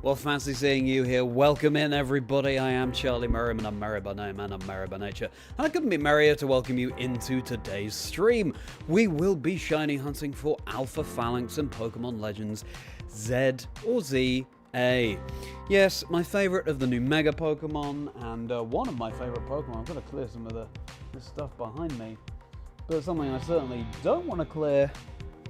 Well, fancy seeing you here. Welcome in, everybody. I am Charlie Merriman. I'm Merri by name and I'm Merri by nature. And I couldn't be merrier to welcome you into today's stream. We will be shiny hunting for Alpha Falinks and Pokemon Legends Z or ZA. Yes, my favourite of the new Mega Pokemon, and one of my favourite Pokemon. I've got to clear some of this stuff behind me. But something I certainly don't want to clear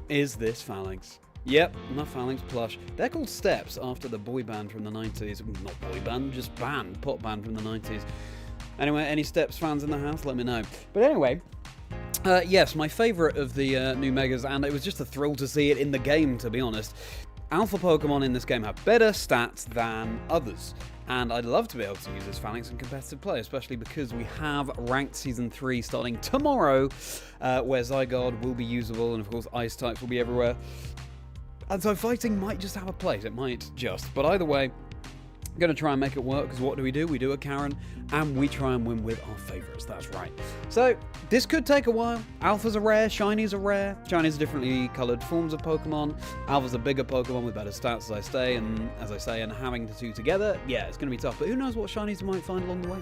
is this Falinks. Yep, my Falinks plush. They're called Steps after the boy band from the 90s. Not boy band, just band, pop band from the 90s. Anyway, any Steps fans in the house, let me know. But anyway, yes, my favourite of the new Megas, and it was just a thrill to see it in the game, to be honest. Alpha Pokemon in this game have better stats than others. And I'd love to be able to use this Falinks in competitive play, especially because we have Ranked Season 3 starting tomorrow, where Zygarde will be usable, and of course Ice types will be everywhere. And so fighting might just have a place, it might just. But either way, I'm going to try and make it work, because what do? We do a Karen, and we try and win with our favourites, that's right. So, this could take a while. Alphas are rare, Shinies are rare. Shinies are differently coloured forms of Pokemon. Alphas are bigger Pokemon with better stats, as I say, and having the two together, yeah, it's going to be tough. But who knows what Shinies we might find along the way.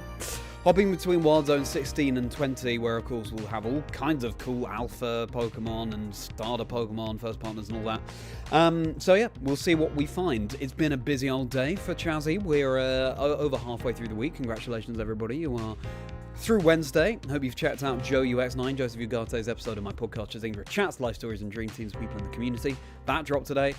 Hopping between Wild Zone 16 and 20, where of course we'll have all kinds of cool Alpha Pokemon and starter Pokemon, first partners and all that. So yeah, we'll see what we find. It's been a busy old day for Chazzy. We're over halfway through the week. Congratulations everybody, you are through Wednesday. Hope you've checked out Joe UX9, Joseph Ugarte's episode of my podcast Chazingdra Chats, Life Stories and Dream Teams of people in the community. That dropped today.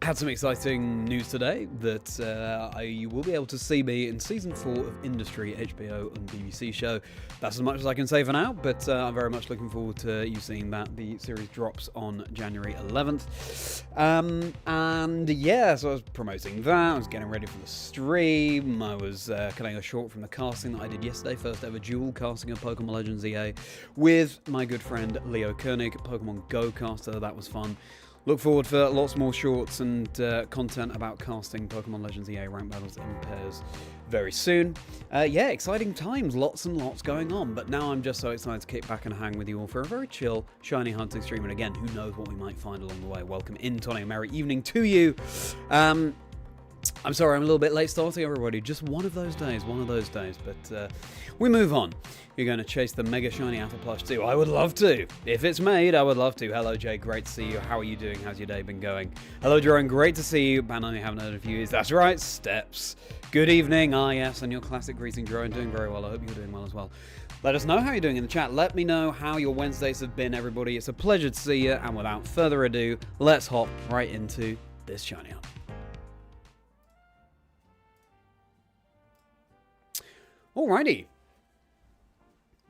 Had some exciting news today that you will be able to see me in Season 4 of Industry, HBO and BBC show. That's as much as I can say for now, but I'm very much looking forward to you seeing that. The series drops on January 11th. And yeah, so I was promoting that, I was getting ready for the stream, I was cutting a short from the casting that I did yesterday, first ever dual casting of Pokemon Legends EA with my good friend Leo Koenig, Pokemon Go caster. That was fun. Look forward for lots more shorts and content about casting Pokemon Legends EA rank battles in pairs very soon. Yeah, exciting times, lots and lots going on, but now I'm just so excited to kick back and hang with you all for a very chill, shiny hunting stream, and again, who knows what we might find along the way. Welcome in, Tony and Merri, evening to you. I'm sorry I'm a little bit late starting, everybody. Just one of those days, but we move on. You're going to chase the Mega Shiny Alpha Plush too. I would love to. If it's made, I would love to. Hello, Jay. Great to see you. How are you doing? How's your day been going? Hello, Jerome. Great to see you. Man, I haven't heard of you. That's right, Steps. Good evening. Ah, yes, and your classic greeting, Jerome. Doing very well. I hope you're doing well as well. Let us know how you're doing in the chat. Let me know how your Wednesdays have been, everybody. It's a pleasure to see you. And without further ado, let's hop right into this shiny hunt. Alrighty.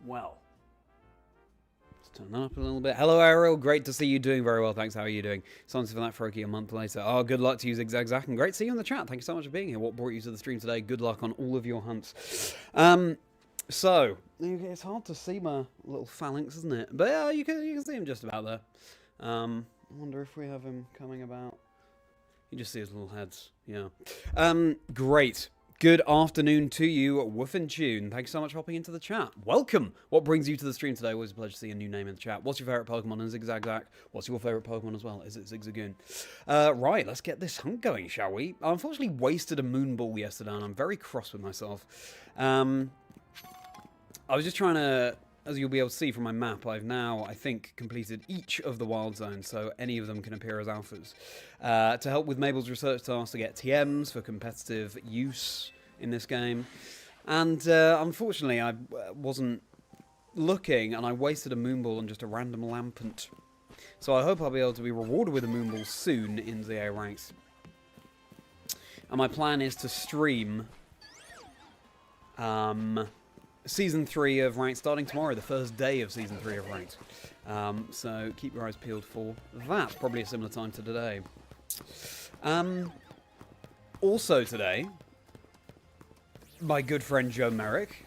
Well, let's turn that up a little bit. Hello, Ariel. Great to see you. Doing very well, thanks. How are you doing? Something for that, Froakie, a month later. Oh, good luck to you, Zigzag Zack, and great to see you in the chat. Thank you so much for being here. What brought you to the stream today? Good luck on all of your hunts. So, it's hard to see my little Falinks, isn't it? But yeah, you can see him just about there. I wonder if we have him coming about. You just see his little heads. Yeah. Great. Good afternoon to you, Woof and Tune. Thank you so much for hopping into the chat. Welcome. What brings you to the stream today? Always a pleasure to see a new name in the chat. What's your favourite Pokemon? And Zigzag Zack, what's your favourite Pokemon as well? Is it Zigzagoon? Right, let's get this hunt going, shall we? I unfortunately wasted a Moonball yesterday, and I'm very cross with myself. I was just trying to... As you'll be able to see from my map, I've now, I think, completed each of the wild zones, so any of them can appear as alphas. To help with Mabel's research task to get TMs for competitive use in this game. And unfortunately, I wasn't looking, and I wasted a Moonball on just a random Lampent. So I hope I'll be able to be rewarded with a Moonball soon in ZA ranks. And my plan is to stream... Season 3 of Ranked starting tomorrow, the first day of Season 3 of Ranked. So keep your eyes peeled for that. Probably a similar time to today. Also today, my good friend Joe Merrick,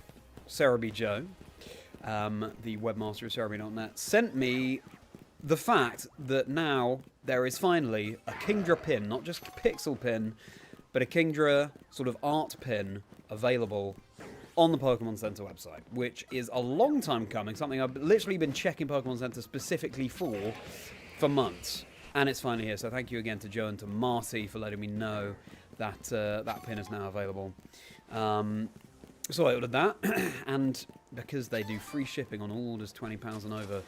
Sarah B. Joe, the webmaster of SarahB.net, sent me the fact that now there is finally a Kingdra pin, not just a pixel pin, but a Kingdra sort of art pin available on the Pokemon Center website, which is a long time coming, something I've literally been checking Pokemon Center specifically for months, and it's finally here. So thank you again to Joe and to Marty for letting me know that that pin is now available. So I ordered that, and because they do free shipping on all orders £20 and over,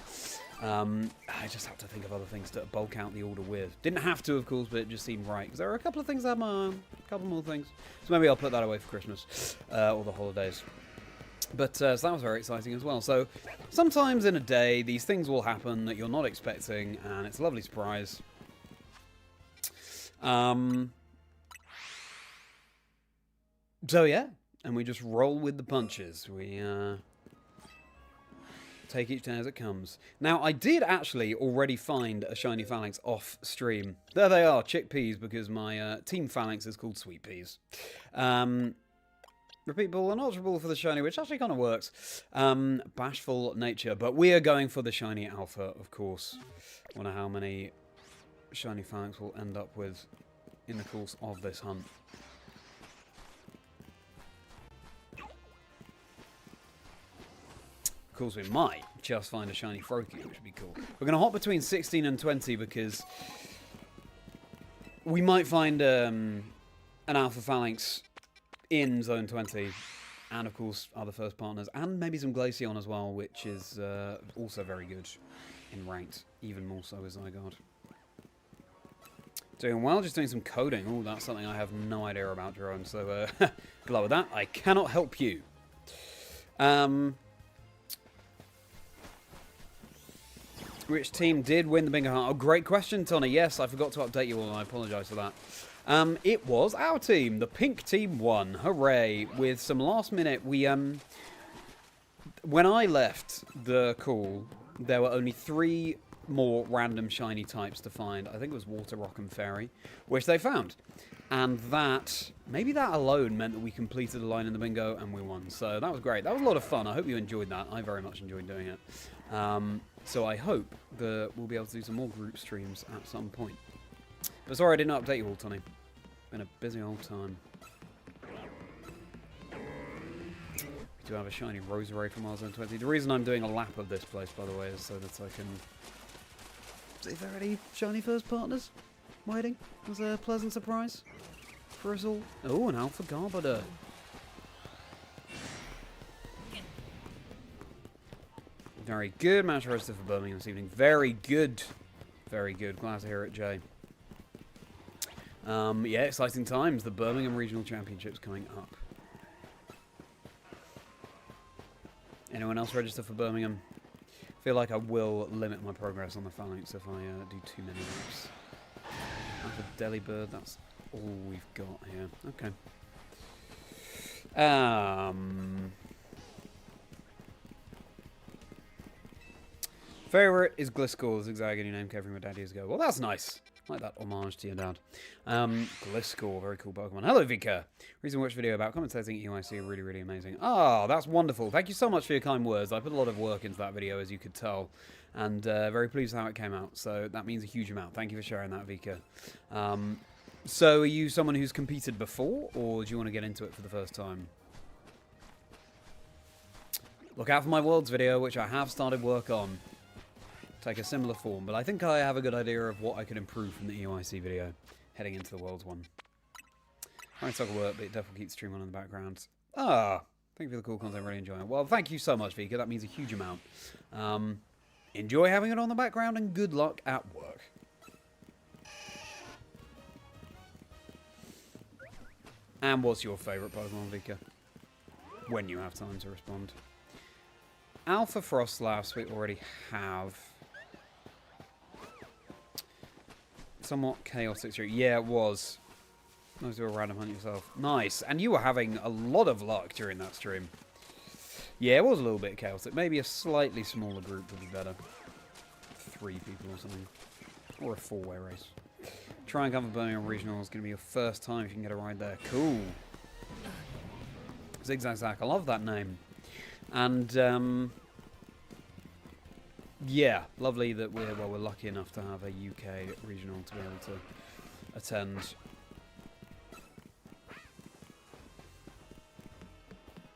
I just have to think of other things to bulk out the order with. Didn't have to, of course, but it just seemed right, because there are a couple of things I have my own, a couple more things. So maybe I'll put that away for Christmas, or the holidays. But, so that was very exciting as well. So, sometimes in a day, these things will happen that you're not expecting, and it's a lovely surprise. So yeah, and we just roll with the punches. We, take each day as it comes. Now, I did actually already find a Shiny Phalanx off stream. There they are, chickpeas, because my team Phalanx is called Sweet Peas. Repeatable and alterable for the Shiny, which actually kind of works. Bashful nature, but we are going for the Shiny Alpha, of course. I wonder how many Shiny Phalanx we'll end up with in the course of this hunt. Of course, we might just find a Shiny Froakie, which would be cool. We're going to hop between 16 and 20 because we might find an Alpha Phalanx in Zone 20, and of course other first partners, and maybe some Glaceon as well, which is also very good in ranked, even more so as Zygarde. Doing well, just doing some coding. Oh, that's something I have no idea about, Jerome, so good luck with that. I cannot help you. Which team did win the bingo hunt? Oh, great question, Tony. Yes, I forgot to update you all, and I apologise for that. It was our team. The pink team won. Hooray. With some last minute, we, when I left the call, there were only 3 more random shiny types to find. I think it was Water, Rock, and Fairy, which they found. And that, maybe that alone meant that we completed the line in the bingo and we won. So that was great. That was a lot of fun. I hope you enjoyed that. I very much enjoyed doing it. So I hope that we'll be able to do some more group streams at some point. But sorry I didn't update you all, Tony. Been a busy old time. We do have a shiny Roserade from Zone 20. The reason I'm doing a lap of this place, by the way, is so that I can see if there are any shiny first partners waiting. As a pleasant surprise for us all. Oh, an Alpha Garbodor. Very good. Match roasted for Birmingham this evening. Very good. Very good. Glad to hear it, Jay. Yeah, exciting times. The Birmingham Regional Championships coming up. Anyone else register for Birmingham? I feel like I will limit my progress on the Phalanx if I do too many laps. Alpha Delibird, that's all we've got here. Okay. Favourite is Gliscor, Zigzag, and you named Kevin my dad years ago. Well, that's nice. I like that homage to your dad. Gliscor, very cool Pokemon. Hello, Vika. Reason to watch video about commentating EYC are really, really amazing. Ah, that's wonderful. Thank you so much for your kind words. I put a lot of work into that video, as you could tell. And very pleased with how it came out. So that means a huge amount. Thank you for sharing that, Vika. So are you someone who's competed before, or do you want to get into it for the first time? Look out for my Worlds video, which I have started work on. Take a similar form, but I think I have a good idea of what I can improve from the EYC video heading into the Worlds one. I don't talk work, but it definitely keeps the stream on in the background. Ah, thank you for the cool content, really enjoying it. Well, thank you so much, Vika. That means a huge amount. Enjoy having it on the background, and good luck at work. And what's your favourite Pokemon, Vika? When you have time to respond. Alpha Frostlass we already have. Somewhat chaotic streak. Yeah, it was. Nice to do a random hunt yourself. Nice. And you were having a lot of luck during that stream. Yeah, it was a little bit chaotic. Maybe a slightly smaller group would be better. 3 people or something. Or a 4-way race. Try and come for Birmingham Regional is going to be your first time if you can get a ride there. Cool. Zigzag Zack. I love that name. And yeah, lovely that we're lucky enough to have a UK regional to be able to attend.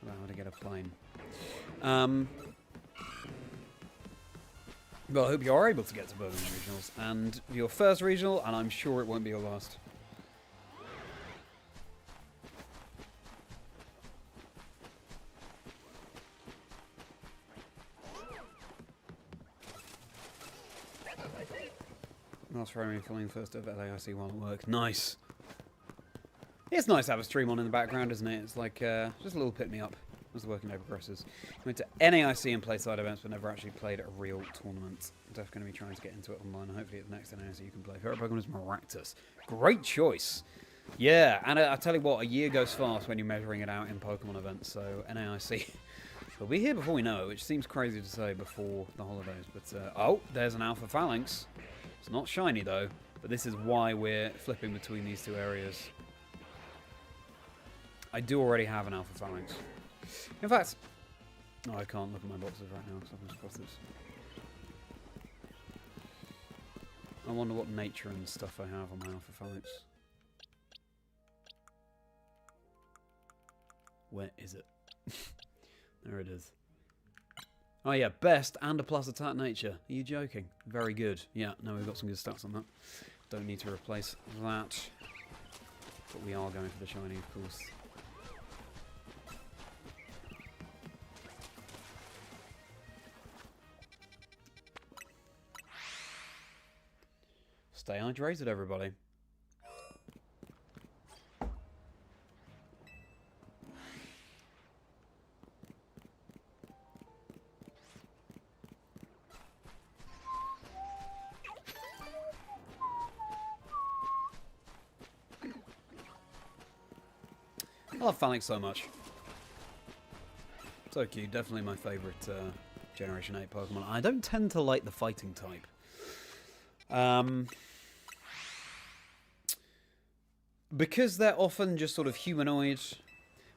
How to get a plane. Well, I hope you are able to get to Birmingham regionals and your first regional, and I'm sure it won't be your last. Last Friday, filming first of LAIC while at work. Nice. It's nice to have a stream on in the background, isn't it? It's like just a little pick-me-up as the working day progresses. Went to NAIC and played side events, but never actually played a real tournament. I'm definitely going to be trying to get into it online. Hopefully at the next NAIC you can play. Favorite Pokemon is Maractus. Great choice. Yeah, and I tell you what, a year goes fast when you're measuring it out in Pokemon events, so NAIC will be here before we know it, which seems crazy to say before the holidays. But, oh, there's an Alpha Falinks. It's not shiny, though, but this is why we're flipping between these two areas. I do already have an Alpha Falinks. In fact, no, I can't look at my boxes right now because I've just got this. I wonder what nature and stuff I have on my Alpha Falinks. Where is it? There it is. Oh yeah, best and a plus attack nature. Are you joking? Very good. Yeah, no, we've got some good stats on that. Don't need to replace that. But we are going for the shiny, of course. Stay hydrated, everybody. I love Falinks so much. So cute. Definitely my favourite Generation 8 Pokemon. I don't tend to like the fighting type. Because they're often just sort of humanoid,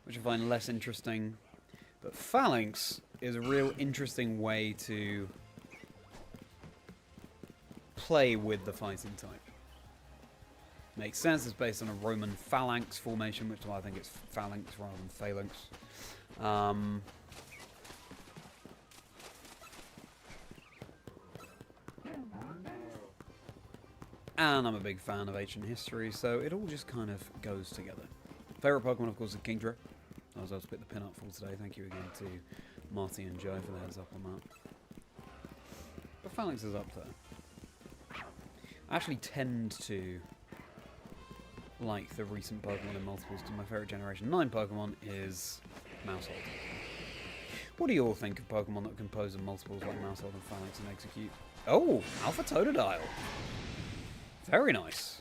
which I find less interesting. But Falinks is a real interesting way to play with the fighting type. Makes sense, it's based on a Roman phalanx formation, which is why I think it's phalanx rather than phalanx. And I'm a big fan of ancient history, so it all just kind of goes together. Favourite Pokemon, of course, is Chazingdra. I was able to pick the pin up for today. Thank you again to Marty and Joe for the heads up on that. But Phalanx is up there. I actually tend to like the recent Pokemon in multiples. My favourite Generation 9 Pokemon is Mousehold. What do you all think of Pokemon that compose of multiples like Mousehold and Phalanx and Execute? Oh, Alpha Totodile. Very nice.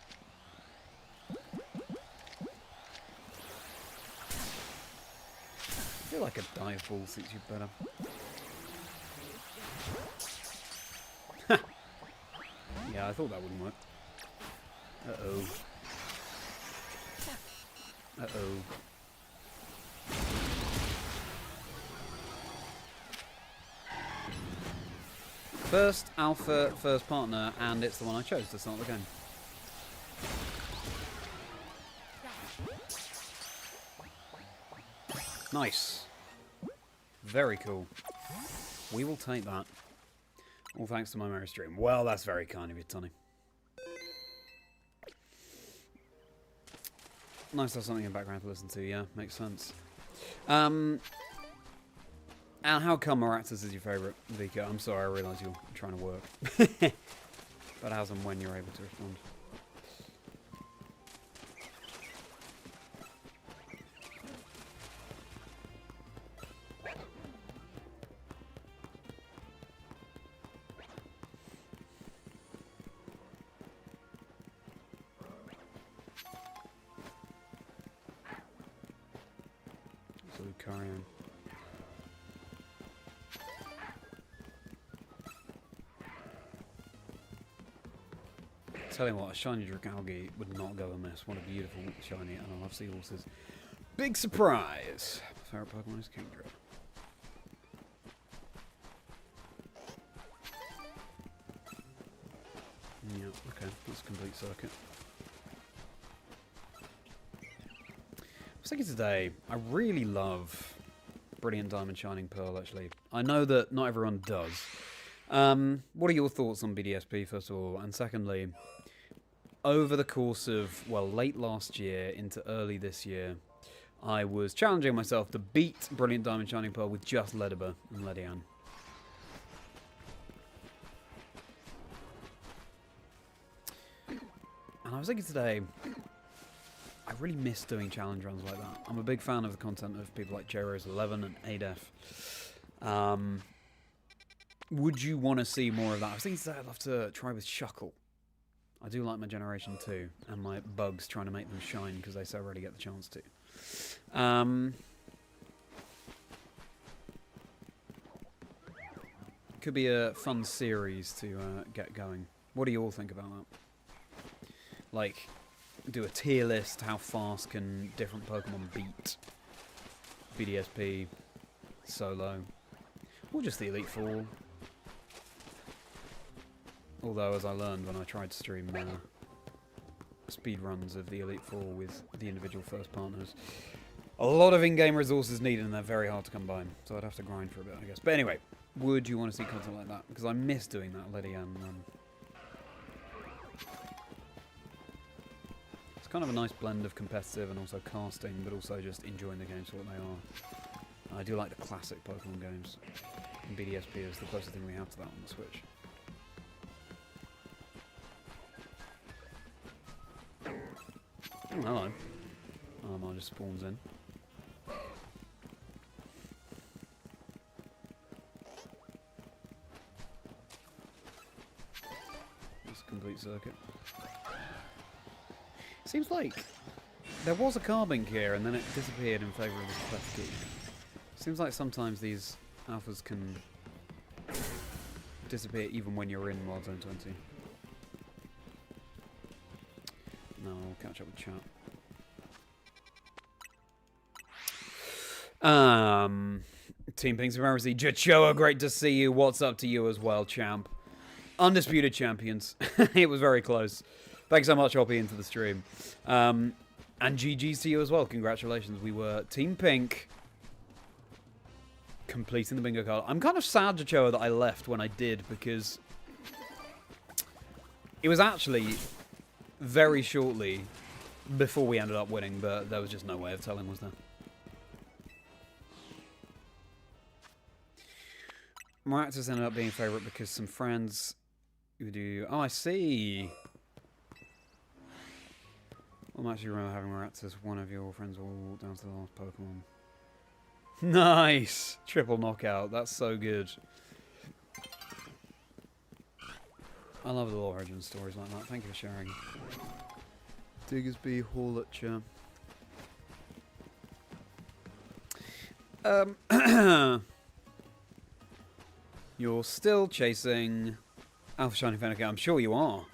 I feel like a dive ball suits you better. Yeah, I thought that wouldn't work. Uh-oh. Uh-oh. First Alpha, first partner, and it's the one I chose to start the game. Nice. Very cool. We will take that. All thanks to my Merri stream. Well, that's very kind of you, Tony. Nice to have something in the background to listen to, yeah, makes sense. And how come Maractus is your favourite, Vika? I'm sorry, I realise you're trying to work. But how's and when you're able to respond? So we carry on. Tell you what, a shiny Dragalge would not go amiss. What a beautiful shiny, and I love seahorses. Big surprise! Favorite Pokemon is Kingdra. Yeah, okay, that's a complete circuit. I was thinking today, I really love Brilliant Diamond Shining Pearl, actually. I know that not everyone does. What are your thoughts on BDSP, first of all? And secondly, over the course of, well, late last year into early this year, I was challenging myself to beat Brilliant Diamond Shining Pearl with just Ledibur and Ledian. And I was thinking today, I really miss doing challenge runs like that. I'm a big fan of the content of people like JRose11 and ADEF. Would you want to see more of that? I was thinking today I'd love to try with Shuckle. I do like my Generation 2 and my bugs trying to make them shine because they so rarely get the chance to. Could be a fun series to get going. What do you all think about that? Like, do a tier list, how fast can different Pokemon beat BDSP, Solo, or just the Elite Four. Although, as I learned when I tried to stream speed runs of the Elite Four with the individual first partners, a lot of in-game resources needed and they're very hard to come by, so I'd have to grind for a bit, I guess. But anyway, would you want to see content like that? Because I miss doing that Ledian run. It's kind of a nice blend of competitive and also casting, but also just enjoying the games for what they are. I do like the classic Pokemon games, and BDSP is the closest thing we have to that on the Switch. Oh, hello. Mine just spawns in. That's a complete circuit. Seems like there was a Carbink here and then it disappeared in favour of the Klefki. Seems like sometimes these alphas can disappear even when you're in Wild Zone 20. No, I'll catch up with chat. Team Pinks of Merri, Jachoa, great to see you. What's up to you as well, champ? Undisputed champions. It was very close. Thanks so much, Hoppy, into the stream. And GG's to you as well. Congratulations. We were Team Pink completing the bingo card. I'm kind of sad, Jachoa, that I left when I did because it was actually very shortly before we ended up winning, but there was just no way of telling, was there? Maractus ended up being a favourite because some friends who do... Oh, I see. I'm actually remember having Maractus. One of your friends will walk down to the last Pokemon. Nice! Triple knockout. That's so good. I love the little origin stories like that. Thank you for sharing. Diggersby, Hawletcher. You're still chasing Alpha Shiny Fennekin. I'm sure you are.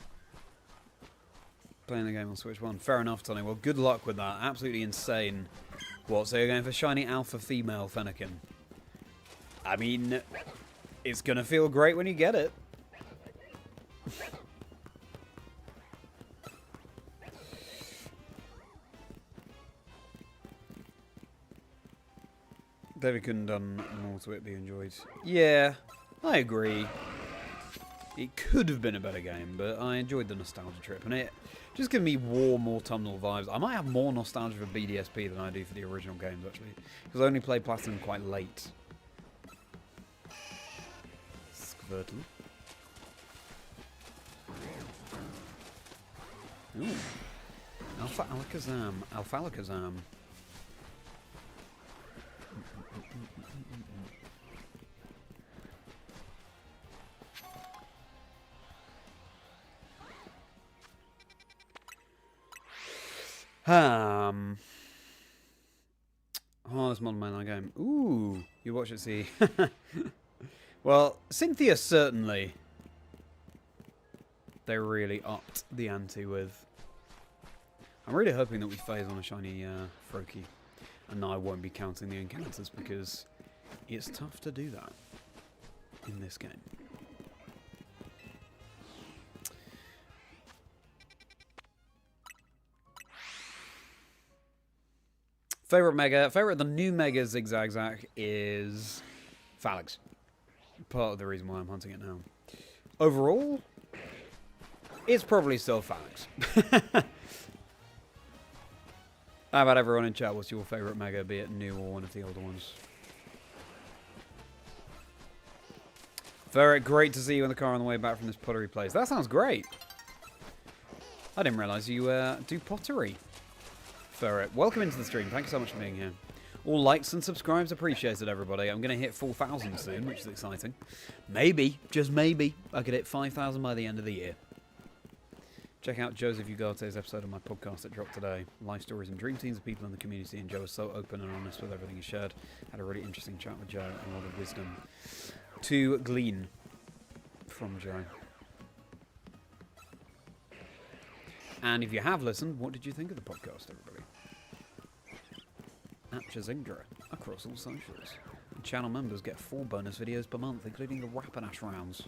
Playing the game on Switch 1. Fair enough, Tony. Well, good luck with that. Absolutely insane. What, so you're going for Shiny Alpha Female Fennekin? I mean, it's going to feel great when you get it. David couldn't have done more to it be enjoyed. Yeah, I agree. It could have been a better game, but I enjoyed the nostalgia trip, and it just gave me warm autumnal vibes. I might have more nostalgia for BDSP than I do for the original games, actually, because I only played Platinum quite late. Squirtle. Ooh. Alpha Alakazam. Alpha Alakazam. Hardest modern mainline game. Ooh, you watch it, see. Well, Cynthia certainly. They really upped the ante with. I'm really hoping that we phase on a shiny Froakie. And I won't be counting the encounters because it's tough to do that in this game. Favorite mega, favorite of the new mega Zigzag is Falinks. Part of the reason why I'm hunting it now. Overall, it's probably still Falinks. How about everyone in chat? What's your favorite mega, be it new or one of the older ones? Ferret, great to see you in the car on the way back from this pottery place. That sounds great. I didn't realise you do pottery. Ferret, welcome into the stream. Thank you so much for being here. All likes and subscribes appreciated, everybody. I'm going to hit 4,000 soon, which is exciting. Maybe, just maybe, I could hit 5,000 by the end of the year. Check out Joseph Ugarte's episode of my podcast that dropped today. Life stories and dream teams of people in the community, and Joe is so open and honest with everything he shared. Had a really interesting chat with Joe and a lot of wisdom to glean from Joe. And if you have listened, what did you think of the podcast, everybody? At Chazingdra, across all socials. And channel members get 4 bonus videos per month, including the Rapidash rounds.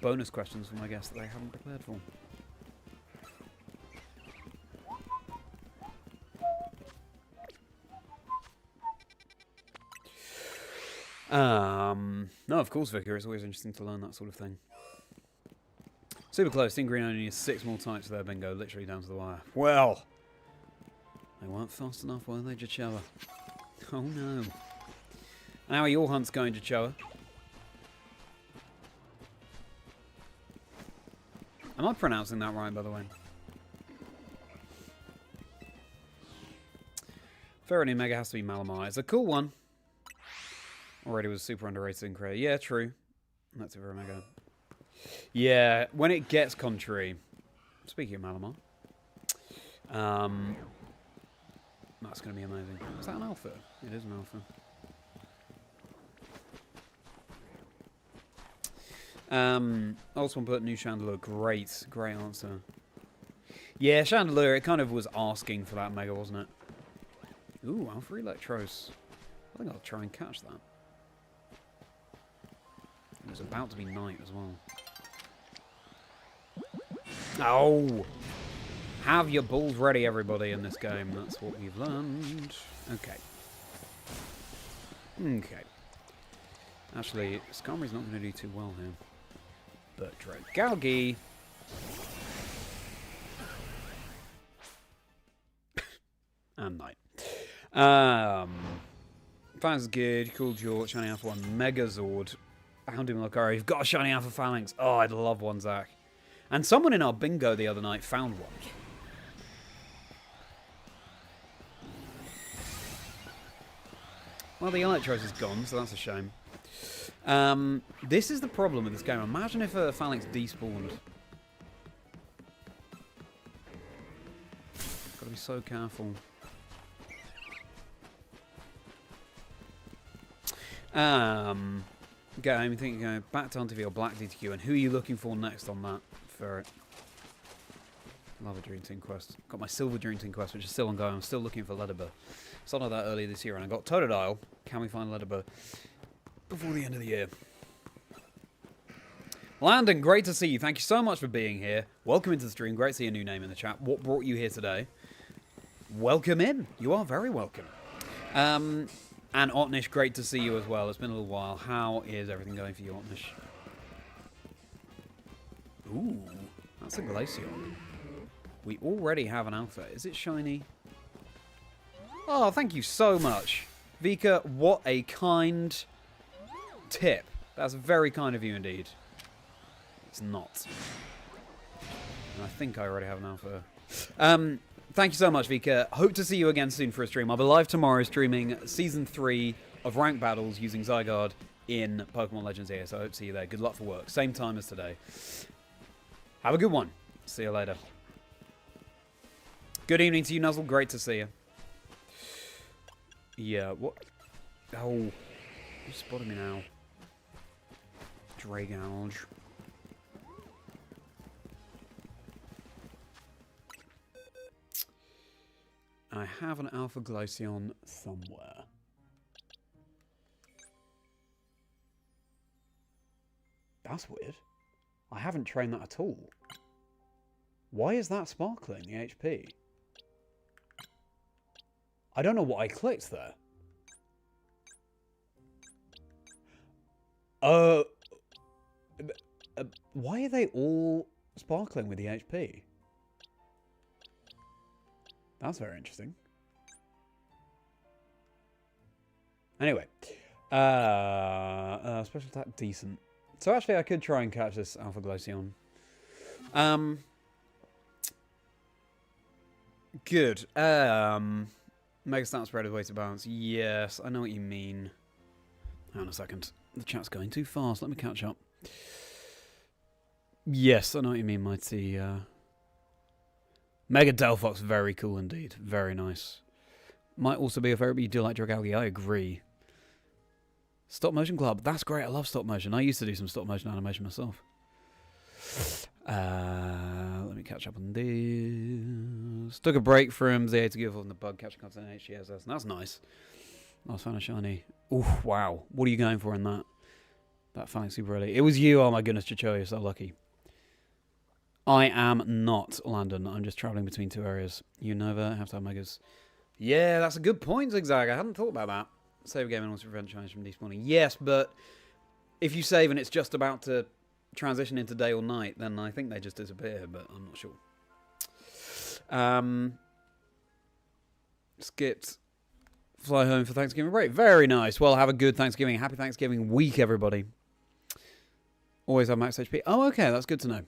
Bonus questions from my guests that they haven't prepared for. No, of course, Vicar. It's always interesting to learn that sort of thing. Super close. Team Green only needs 6 more types for their bingo, literally down to the wire. Well, they weren't fast enough, were they, Jachoa? Oh no. And how are your hunts going, Jachoa? Am I pronouncing that right, by the way? Ferret Mega has to be Malamar. It's a cool one. Already was super underrated in Korea. Yeah, true. That's a very mega. Yeah, when it gets contrary. Speaking of Malamar. That's going to be amazing. Is that an alpha? It is an alpha. Also put new Chandelier. Great answer. Yeah, Chandelier, it kind of was asking for that mega, wasn't it? Ooh, Alpha Electros. I think I'll try and catch that. It was about to be night as well. Oh! Have your balls ready, everybody, in this game. That's what we've learned. Okay. Okay. Actually, Skarmory's not going to do too well here. But Dragalgi... and night. Fans good. Cool George. Shiny Alpha 1. Megazord. Bounty Malakari. You've got a Shiny Alpha Falinks. Oh, I'd love one, Zach. And someone in our bingo the other night found one. Well, the Electros is gone, so that's a shame. This is the problem with this game. Imagine if a Falinks despawned. Gotta be so careful. Okay, I'm thinking going back to TV or Black DTQ, and who are you looking for next on that? Ferret. Love a Dream Team quest. Got my Silver Dream Team quest, which is still ongoing. I'm still looking for Ledibur. Started that earlier this year, and I got Totodile. Can we find Ledibur before the end of the year? Landon, great to see you. Thank you so much for being here. Welcome into the stream. Great to see a new name in the chat. What brought you here today? Welcome in. You are very welcome. And Otnish, great to see you as well. It's been a little while. How is everything going for you, Otnish? Ooh, that's a Glaceon. We already have an alpha. Is it shiny? Oh, thank you so much. Vika, what a kind tip. That's very kind of you indeed. It's not. And I think I already have an alpha. Thank you so much, Vika. Hope to see you again soon for a stream. I'll be live tomorrow streaming Season 3 of Ranked Battles using Zygarde in Pokemon Legends here, so I hope to see you there. Good luck for work. Same time as today. Have a good one. See you later. Good evening to you, Nuzzle. Great to see you. Yeah, what? Oh. You spotted me now. Dragalge. I have an Alpha Glaceon somewhere. That's weird. I haven't trained that at all. Why is that sparkling, the HP? I don't know what I clicked there. Why are they all sparkling with the HP? That's very interesting. Anyway. Special attack, decent. So actually I could try and catch this Alpha Glaceon. Good. Mega Stat Spread of weighted balance. Yes, I know what you mean. Hang on a second. The chat's going too fast. Let me catch up. Yes, I know what you mean, Mighty. Mega Delphox, very cool indeed. Very nice. Might also be a favorite, but you do like Dragalge. I agree. Stop motion club. That's great. I love stop motion. I used to do some stop motion animation myself. Let me catch up on this. Took a break from ZA to give on the bug catching content in HGSS. That's nice. Last found a shiny. Ooh, wow. What are you going for in that? That Falinks super early. It was you. Oh my goodness, Chicho, you're so lucky. I am not London. I'm just travelling between two areas. You never have to have megas. Yeah, that's a good point, Zigzag. I hadn't thought about that. Save a game and also prevent challenge from despawning. Yes, but if you save and it's just about to transition into day or night, then I think they just disappear, but I'm not sure. Skipped. Fly home for Thanksgiving break. Very nice. Well, have a good Thanksgiving. Happy Thanksgiving week, everybody. Always have max HP. Oh, okay. That's good to know.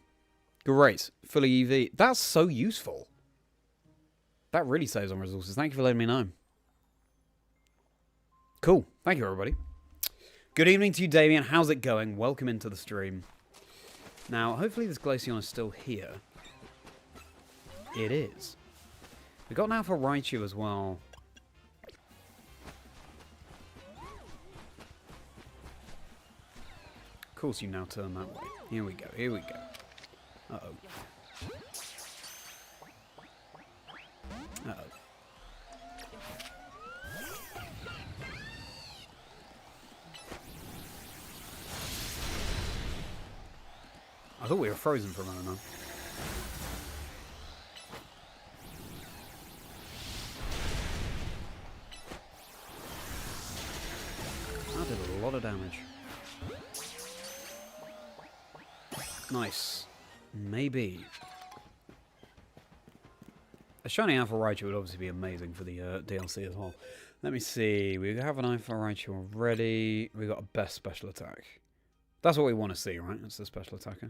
Great. Fully EV. That's so useful. That really saves on resources. Thank you for letting me know. Cool. Thank you, everybody. Good evening to you, Damien. How's it going? Welcome into the stream. Now, hopefully this Glaceon is still here. It is. We've got an Alpha Raichu as well. Of course you now turn that way. Here we go. Here we go. Uh-oh. Uh-oh. I thought we were frozen for a moment now. That did a lot of damage. Nice. Maybe. A shiny Alpha Raichu would obviously be amazing for the DLC as well. Let me see. We have an Alpha Raichu already. We got a best special attack. That's what we want to see, right? That's the special attacker.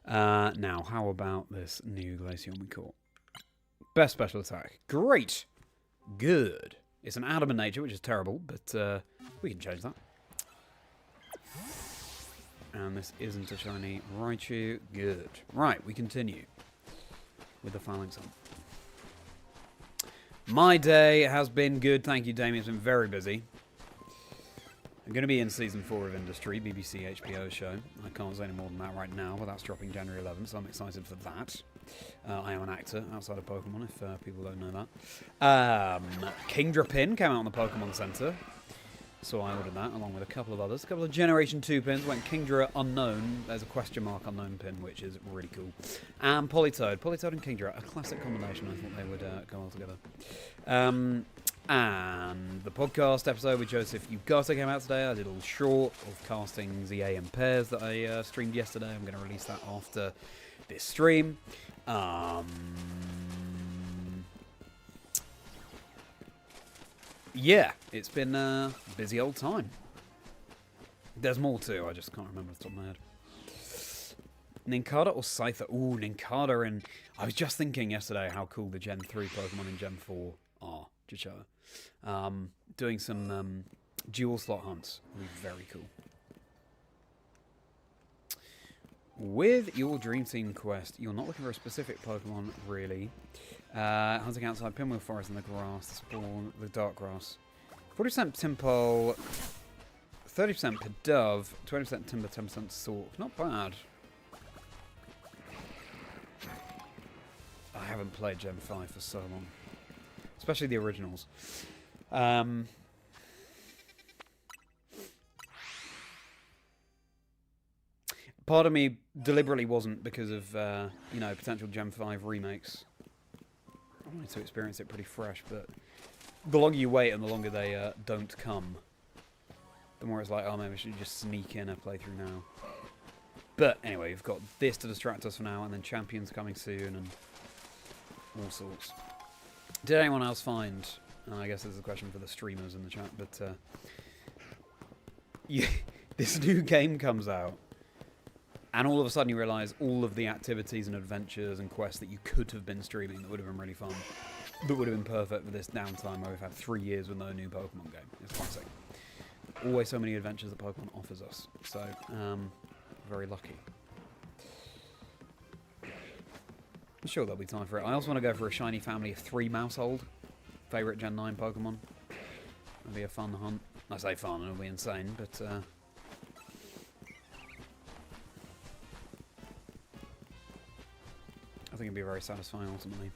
Now, how about this new Glaceon we caught? Best special attack. Great. Good. It's an adamant nature, which is terrible, but we can change that. And this isn't a shiny Raichu. Good. Right, we continue with the Falinks on. My day has been good. Thank you, Damien. It's been very busy. I'm going to be in Season 4 of Industry, BBC HBO show. I can't say any more than that right now, but that's dropping January 11th, so I'm excited for that. I am an actor outside of Pokemon, if people don't know that. Kingdra pin came out on the Pokemon Center, so I ordered that, along with a couple of others. A couple of Generation 2 pins. Went Kingdra Unknown. There's a question mark Unknown pin, which is really cool. And Politoed. Politoed and Kingdra, a classic combination. I thought they would go well together. And the podcast episode with Joseph Ugata came out today. I did a little short of casting ZA in pairs that I streamed yesterday. I'm going to release that after this stream. Yeah, it's been a busy old time. There's more too, I just can't remember off the top of my head. Nincada or Scyther? Ooh, Nincada and... I was just thinking yesterday how cool the Gen 3 Pokemon and Gen 4 are. Doing some dual slot hunts would be very cool. With your Dream Team quest, you're not looking for a specific Pokemon, really. Hunting outside Pinwheel Forest in the grass, the spawn, the dark grass. 40% Timpole, 30% Pidove, 20% Timber, 10% Sork. Not bad. I haven't played Gen 5 for so long. especially the originals. Part of me deliberately wasn't because of, you know, potential Gen 5 remakes. I wanted to experience it pretty fresh, but the longer you wait and the longer they don't come, the more it's like, oh, maybe I should just sneak in a playthrough now. But anyway, we've got this to distract us for now, and then Champions coming soon, and all sorts. Did anyone else find... I guess this is a question for the streamers in the chat, but... yeah, this new game comes out, and all of a sudden you realise all of the activities and adventures and quests that you could have been streaming that would have been really fun, that would have been perfect for this downtime where we've had 3 years with no new Pokemon game. It's classic. Always so many adventures that Pokemon offers us. So, very lucky. I'm sure there'll be time for it. I also want to go for a shiny family of 3 Mousehold. Favourite Gen 9 Pokemon. That'll be a fun hunt. I say fun, it'll be insane, but... I think it'd be very satisfying ultimately.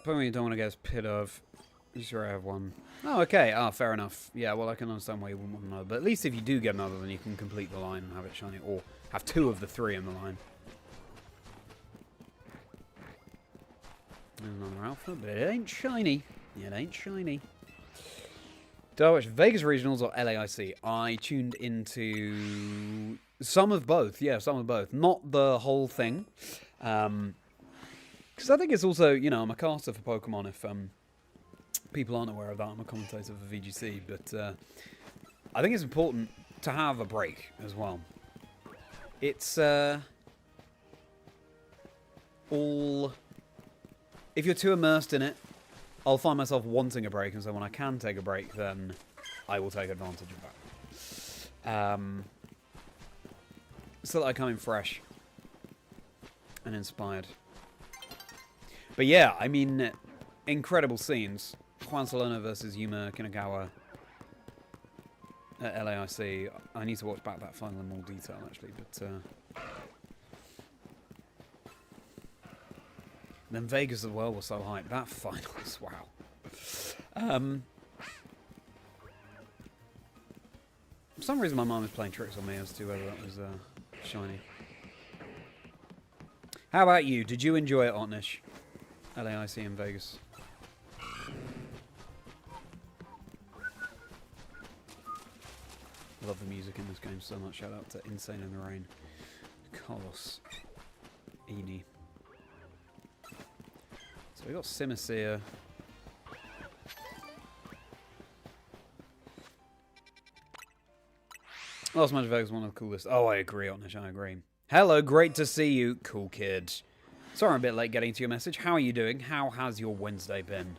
Probably you don't want to get as pit of. I'm sure I have one. Oh, okay. Ah, fair enough. Yeah, well, I can understand why you wouldn't want another. But at least if you do get another, then you can complete the line and have it shiny. Or have 2 of the 3 in the line. There's another alpha, but it ain't shiny. It ain't shiny. Did I watch Vegas Regionals or LAIC? I tuned into some of both. Yeah, some of both. Not the whole thing. Because I think it's also, you know, I'm a caster for Pokemon if people aren't aware of that. I'm a commentator for VGC. But I think it's important to have a break as well. It's all... If you're too immersed in it, I'll find myself wanting a break, and so when I can take a break, then I will take advantage of that. So that I come in fresh and inspired. But yeah, I mean, incredible scenes. Juan Solana versus Yuma Kinagawa at LAIC. I need to watch back that final in more detail, actually, but... And then Vegas as well was so hyped. That finals, wow. For some reason my mum was playing tricks on me as to whether that was shiny. How about you? Did you enjoy it, Otnish? LAIC in Vegas. Love the music in this game so much. Shout out to Insane in the Rain. Carlos. Eni. So we got Simisear. Last match of Vegas, one of the coolest. Oh, I agree, Otnish, I agree. Hello, great to see you, cool kid. Sorry I'm a bit late getting to your message. How are you doing? How has your Wednesday been?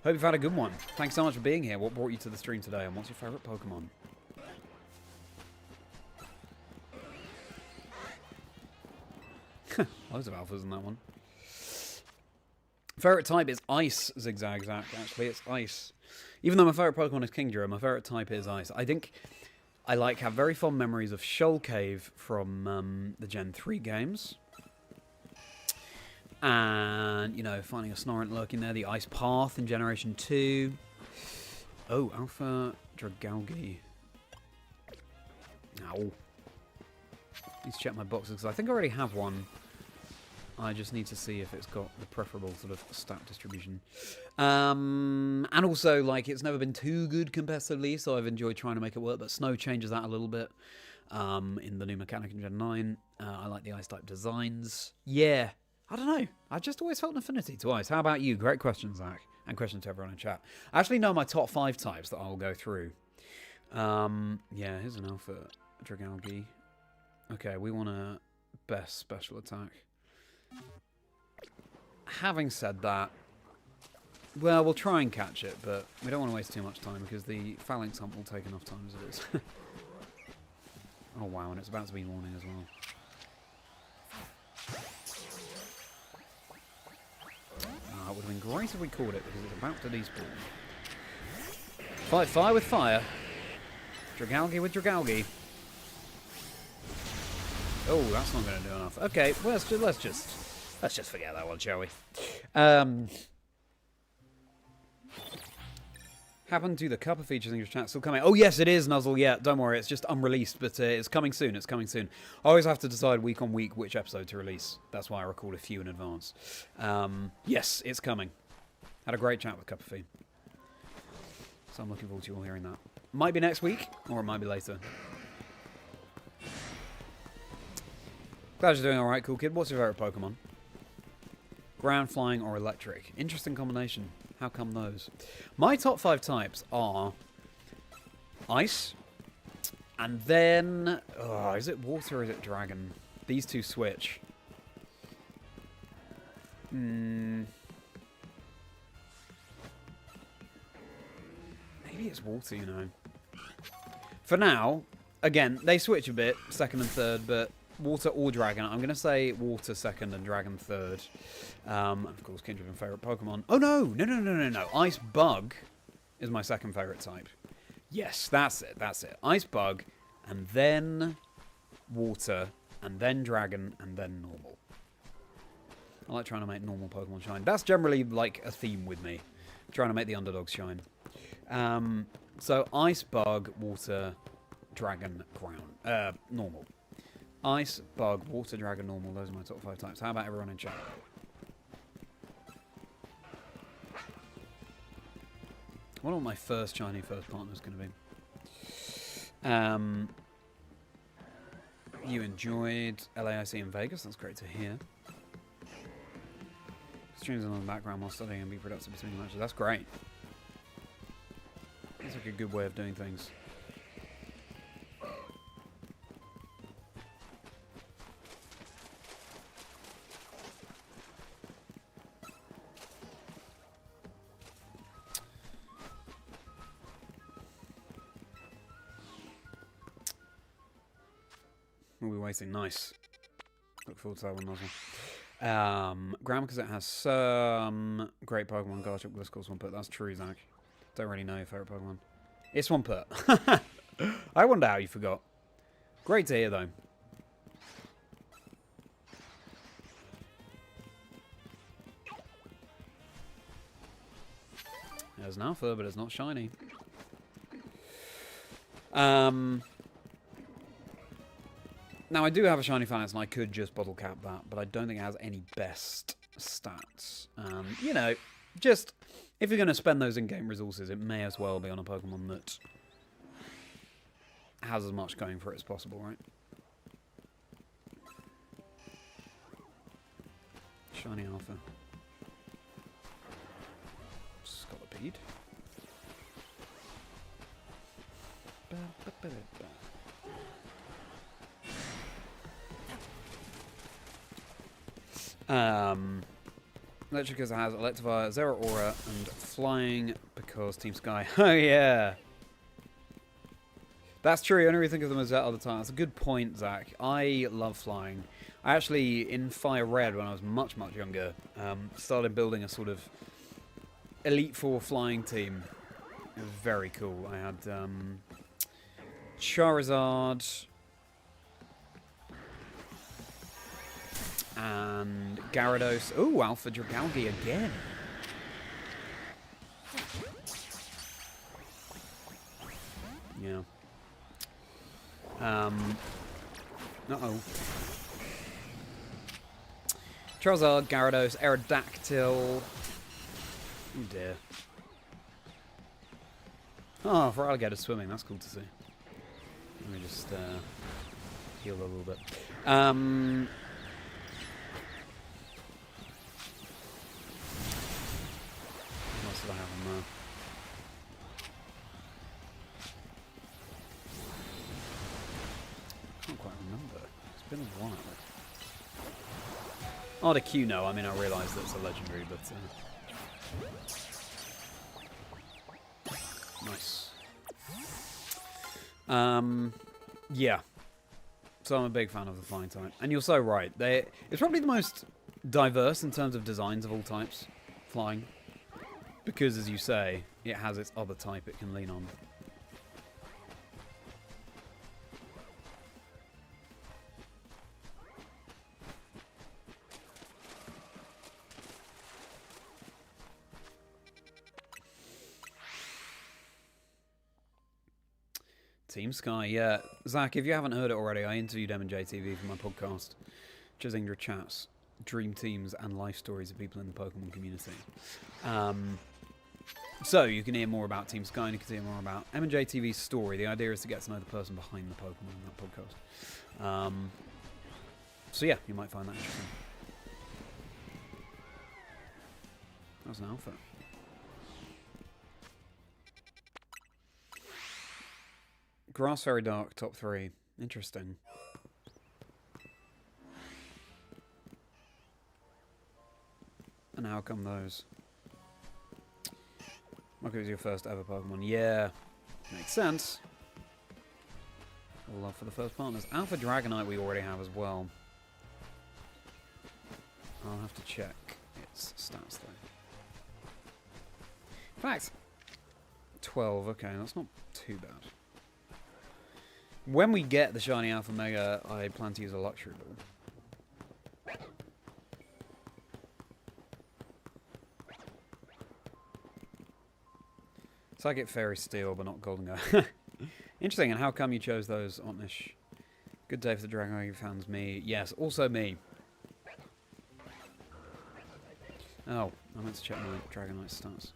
Hope you've had a good one. Thanks so much for being here. What brought you to the stream today, and what's your favourite Pokemon? Loads of alphas in that one. Favourite type is Ice, Zigzag Zack. Actually, it's Ice. Even though my favourite Pokemon is Kingdra, my favourite type is Ice. I think I have very fond memories of Shoal Cave from the Gen 3 games. And, you know, finding a Snorunt lurking there. The Ice Path in Generation 2. Oh, Alpha Dragalge. Ow. Need to check my boxes, because I think I already have one. I just need to see if it's got the preferable sort of stat distribution. And also, like, it's never been too good competitively, so I've enjoyed trying to make it work, but Snow changes that a little bit in the new mechanic in Gen 9. I like the Ice-type designs. Yeah, I don't know. I've just always felt an affinity to Ice. How about you? Great question, Zach. And question to everyone in chat. I actually know my top 5 types that I'll go through. Yeah, here's an Alpha Dragalge. Okay, we want a best special attack. Having said that, well, we'll try and catch it, but we don't want to waste too much time because the Falinks hunt will take enough time as it is. Oh wow, and it's about to be morning as well. out. Would have been great if we caught it because it's about to despawn. Fight fire with fire. Dragalge with Dragalge. Oh, that's not going to do enough. Okay, well, let's just forget that one, shall we? Happened to the Cuppa features in your chat still coming? Oh yes, it is, Nuzzle. Yeah, don't worry, it's just unreleased, but it's coming soon. It's coming soon. I always have to decide week on week which episode to release. That's why I record a few in advance. Yes, it's coming. Had a great chat with Cuppa Fee. So I'm looking forward to you all hearing that. Might be next week, or it might be later. Glad you're doing alright, cool kid. What's your favourite Pokemon? Ground, flying, or electric? Interesting combination. How come those? My top 5 types are ice, and then is it water or is it dragon? These two switch. Maybe it's water, you know. For now, again, they switch a bit, second and third, but water or dragon. I'm going to say water second and dragon third. Of course, Kindred and favourite Pokemon. Oh, no. Ice Bug is my second favourite type. Yes, that's it. Ice Bug, and then water, and then dragon, and then normal. I like trying to make normal Pokemon shine. That's generally like a theme with me. Trying to make the underdogs shine. So Ice Bug, water, dragon, ground. Normal. Ice, bug, water, dragon, normal. Those are my top 5 types. How about everyone in chat? I wonder what my first shiny first partner is going to be. You enjoyed LAIC in Vegas. That's great to hear. Streams on the background while studying and be productive between matches. That's great. That's like a good way of doing things. We'll be waiting. Nice. Look forward to that one, Nozzle. Gram, because it has some great Pokemon. Garchomp, Gliscor, Swampert. That's true, Zach. Don't really know your favourite Pokemon. It's Swampert. I wonder how you forgot. Great to hear, though. There's an Alpha, but it's not shiny. Now, I do have a shiny Falinks, and I could just bottle cap that, but I don't think it has any best stats. You know, just if you're going to spend those in-game resources, it may as well be on a Pokemon that has as much going for it as possible, right? Shiny Alpha. Scolipede. Electric has Electivire, Zero Aura, and Flying because Team Sky. Oh yeah, that's true. I only really think of them as that all the time. That's a good point, Zach. I love flying. I actually, in Fire Red, when I was much younger, started building a sort of Elite Four flying team. It was very cool. I had Charizard and Gyarados. Ooh, Alpha Dragalge again. Yeah. Uh-oh. Charizard, Gyarados, Aerodactyl. Oh dear. Oh, for alligator swimming. That's cool to see. Let me just heal a little bit. What else did I have on there? I can't quite remember. It's been a while. Oh, the Q, no. I mean, I realise that it's a legendary, but... nice. Yeah. So I'm a big fan of the flying type. And you're so right. It's probably the most diverse in terms of designs of all types. flying. Because, as you say, it has its other type it can lean on. Team Sky, yeah. Zach, if you haven't heard it already, I interviewed MJTV for my podcast, Chazingdra Chats, Dream Teams and Life Stories of people in the Pokemon community. So you can hear more about Team Sky and you can hear more about MJTV's story. The idea is to get to know the person behind the Pokemon in that podcast. So yeah, you might find that interesting. That was an alpha. Grass Very Dark, top 3. Interesting. And how come those? Like it was your first ever Pokemon. Yeah, makes sense. Love for the first partners. Alpha Dragonite we already have as well. I'll have to check its stats though. In fact, 12, okay, that's not too bad. When we get the Shiny Alpha Mega, I plan to use a Luxury Ball. Psychic Fairy Steel, but not Golden Go. Interesting, and how come you chose those, Otnish? Good day for the Dragon fans, me. Yes, also me. Oh, I meant to check my Dragonite stats.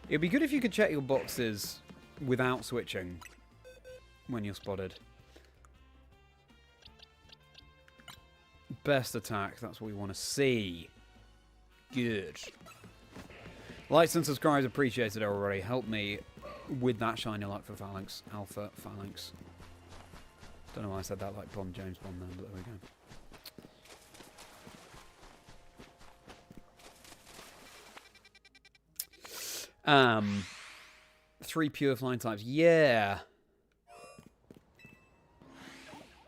It'd be good if you could check your boxes without switching when you're spotted. Best attack, that's what we want to see. Good. Likes and subscribes appreciated already. Help me with that Shiny Alpha Falinks. Alpha Falinks. Don't know why I said that like Bond, James Bond then, but there we go. 3 pure flying types. Yeah.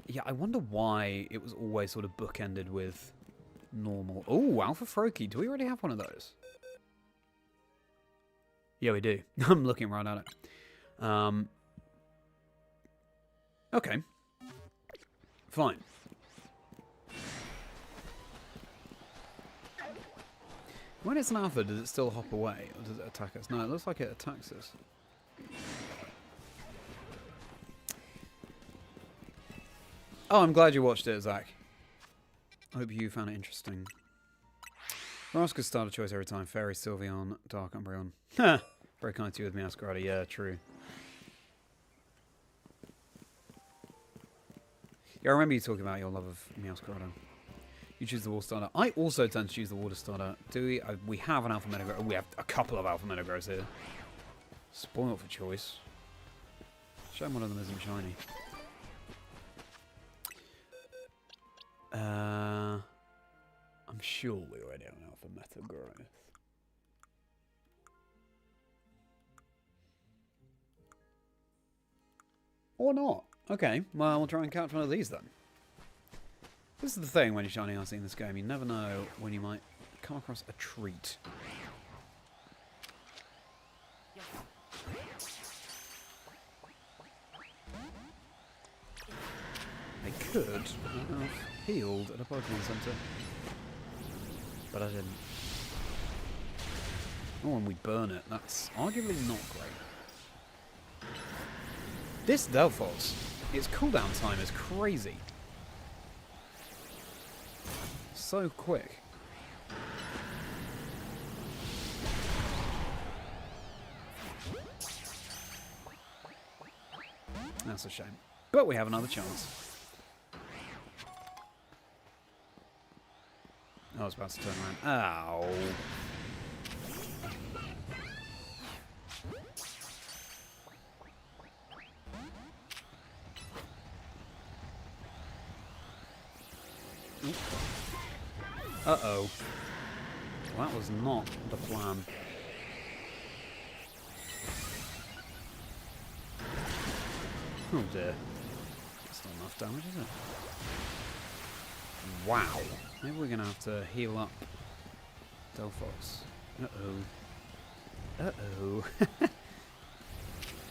Yeah, I wonder why it was always sort of bookended with normal. Oh, Alpha Froakie. Do we already have one of those? Yeah, we do. I'm looking right at it. Okay. Fine. When it's an alpha, does it still hop away? Or does it attack us? No, it looks like it attacks us. Oh, I'm glad you watched it, Zach. I hope you found it interesting. Rascal's starter choice every time. Fairy, Sylveon, Dark Umbreon. Ha! Very kind to you with Meowscarada. Yeah, true. Yeah, I remember you talking about your love of Meowscarada. You choose the Water Starter. I also tend to choose the Water Starter. Do we? We have an Alpha Metagross. We have a couple of Alpha Metagross here. Spoiled for choice. Shame one of them isn't shiny. I'm sure we already have an Alpha Metagross. Or not. Okay, well, we'll try and catch one of these then. This is the thing when you're Shiny RC in this game. You never know when you might come across a treat. I could have healed at a Pokemon Center, but I didn't. Oh, and we burn it. That's arguably not great. This Delphos, its cooldown time is crazy. So quick. That's a shame. But we have another chance. I was about to turn around. Ow. Uh-oh. Well, that was not the plan. Oh dear. That's not enough. damage, is it? Wow. Maybe we're going to have to heal up Delphox. Uh-oh. Uh-oh.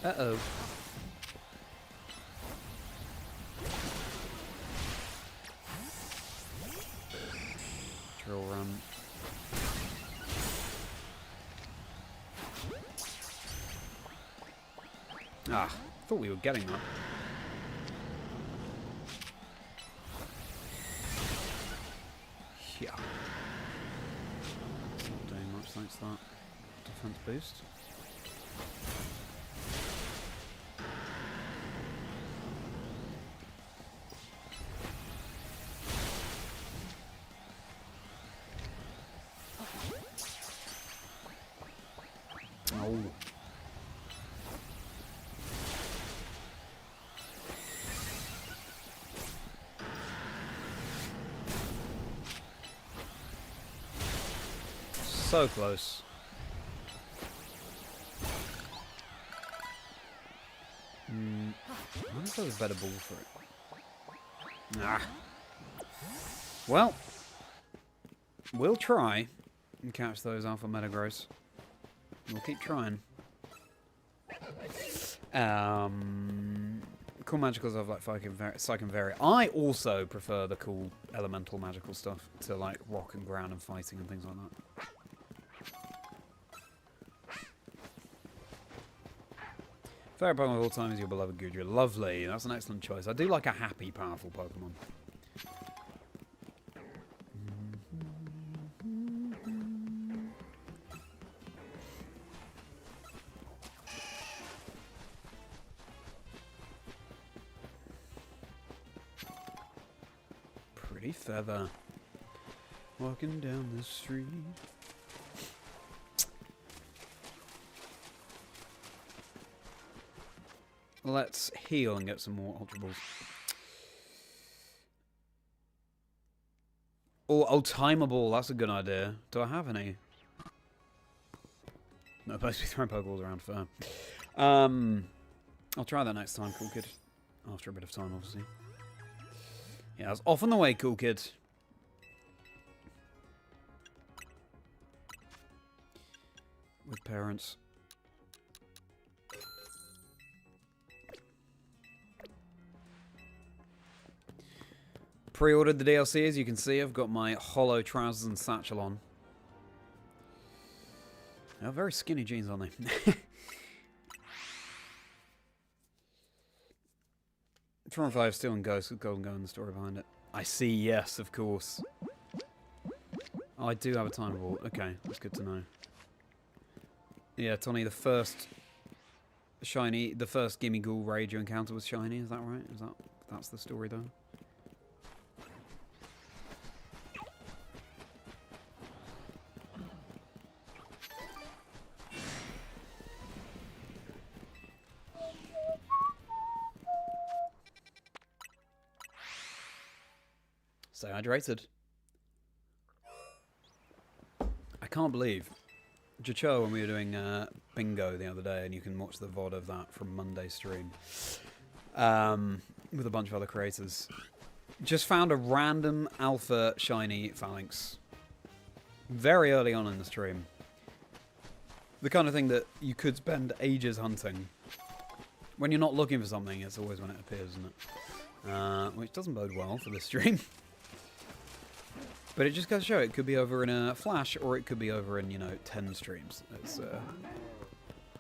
Uh-oh. Drill run. Ah, thought we were getting that. Yeah. It's not doing much thanks to that defense boost. Oh. So close. I wonder if there's a better ball for it. Ah. Well, we'll try and catch those Alpha Metagross. We'll keep trying. Cool magicals have like Psych and Vary. I also prefer the cool elemental magical stuff to like rock and ground and fighting and things like that. Favorite Pokemon of all time is your beloved Gudra. Lovely. That's an excellent choice. I do like a happy, powerful Pokemon. Pretty feather. Walking down the street. Let's heal and get some more Ultra Balls. Oh, Timer Ball. That's a good idea. Do I have any? No, I'm supposed to be throwing Pokeballs around for. I'll try that next time, Cool Kid. After a bit of time, obviously. Yeah, I was off on the way, Cool Kid. With parents. Pre-ordered the DLC, as you can see. I've got my hollow trousers and satchel on. They're very skinny jeans, aren't they? Tron 5 Steel and Ghost with Golden Go and the story behind it. I see, yes, of course. Oh, I do have a Timer Ball. Okay, that's good to know. Yeah, Tony, the first Shiny, the first Gimme Ghoul raid you encounter was Shiny, is that right? That's the story though? Stay hydrated. I can't believe Jacho, when we were doing bingo the other day, and you can watch the VOD of that from Monday's stream, with a bunch of other creators, just found a random alpha shiny Falinks very early on in the stream. The kind of thing that you could spend ages hunting. When you're not looking for something, it's always when it appears, isn't it? Which doesn't bode well for this stream. But it just goes to show it could be over in a flash, or it could be over in, 10 streams. It's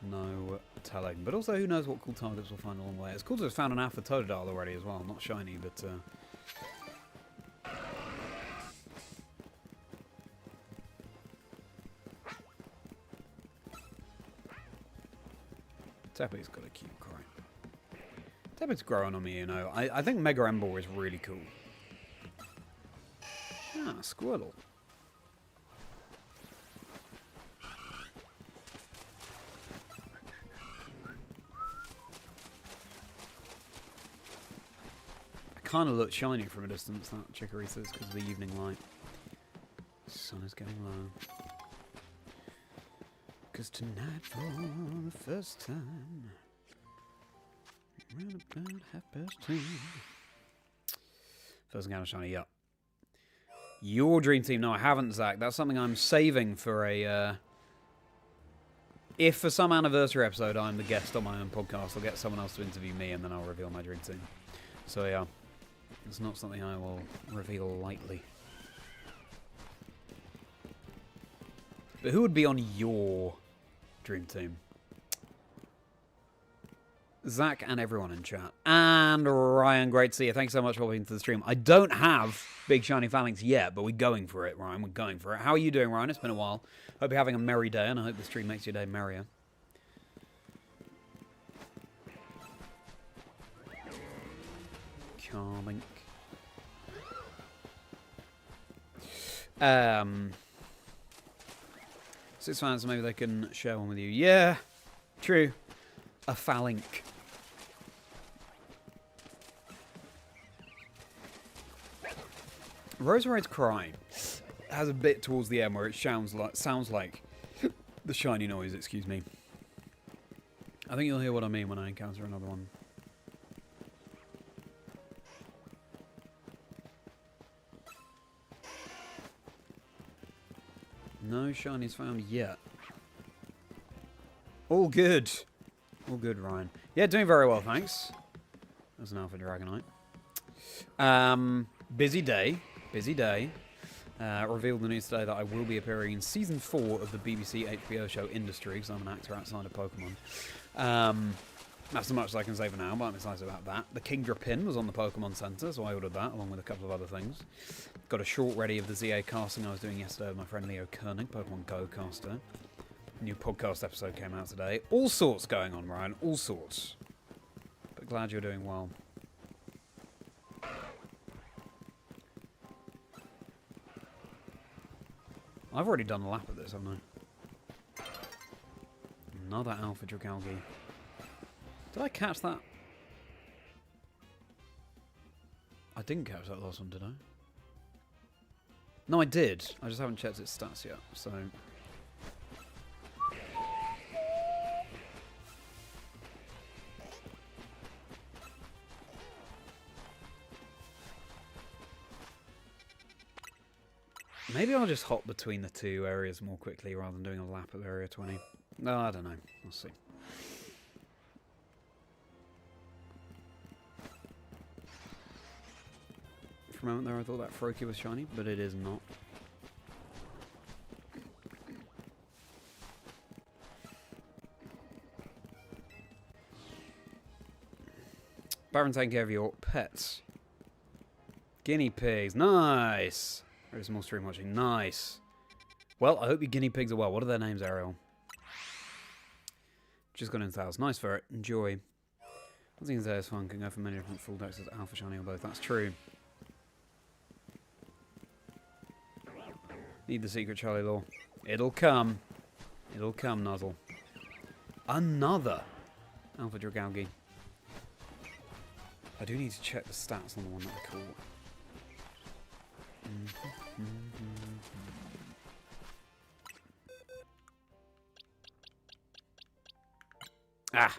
no telling. But also, who knows what cool targets we'll find along the way. It's cool to have found an Alpha Totodile already as well. Not shiny, but... Teppy's got a cute cry. Teppy's growing on me, I think Mega Ember is really cool. Ah, Squirtle. I kind of look shiny from a distance, that Chikorita, because of the evening light. The sun is getting low. Because tonight, for the first time, around about 10:30. First encounter shiny, yep. Your dream team. No, I haven't, Zach. That's something I'm saving for a... If for some anniversary episode I'm the guest on my own podcast, I'll get someone else to interview me and then I'll reveal my dream team. So yeah, it's not something I will reveal lightly. But who would be on your dream team? Zach and everyone in chat. And Ryan, great to see you. Thanks so much for watching to the stream. I don't have big shiny Falinks yet, but we're going for it, Ryan. We're going for it. How are you doing, Ryan? It's been a while. Hope you're having a merry day, and I hope the stream makes your day merrier. Charming. Six fans, so maybe they can share one with you. Yeah, true. A Falink. Roserade's cry has a bit towards the end where it sounds like the shiny noise, excuse me. I think you'll hear what I mean when I encounter another one. No shinies found yet. All good. All good, Ryan. Yeah, doing very well, thanks. There's an Alpha Dragonite. Busy day. Busy day. Revealed the news today that I will be appearing in Season 4 of the BBC HBO show Industry, because I'm an actor outside of Pokemon. That's as much as I can say for now, but I'm excited about that. The Kingdra pin was on the Pokemon Center, so I ordered that, along with a couple of other things. Got a short ready of the ZA casting I was doing yesterday with my friend Leo Koenig, Pokemon Go caster. New podcast episode came out today. All sorts going on, Ryan. All sorts. But glad you're doing well. I've already done a lap of this, haven't I? Another Alpha Dragalge. Did I catch that? I didn't catch that last one, did I? No, I did. I just haven't checked its stats yet, so... Maybe I'll just hop between the two areas more quickly rather than doing a lap of Area 20. No, I don't know. We'll see. For a moment there I thought that Froakie was shiny, but it is not. Baron taking care of your pets. Guinea pigs. Nice! There's more stream watching. Nice. Well, I hope your guinea pigs are well. What are their names, Ariel? Just got into the house. Nice for it. Enjoy. I think it's fun. Can go for many different full decks as Alpha Shiny or both. That's true. Need the secret Charlie lore. It'll come. It'll come, Nuzzle. Another Alpha Dragalge. I do need to check the stats on the one that I caught. Ah.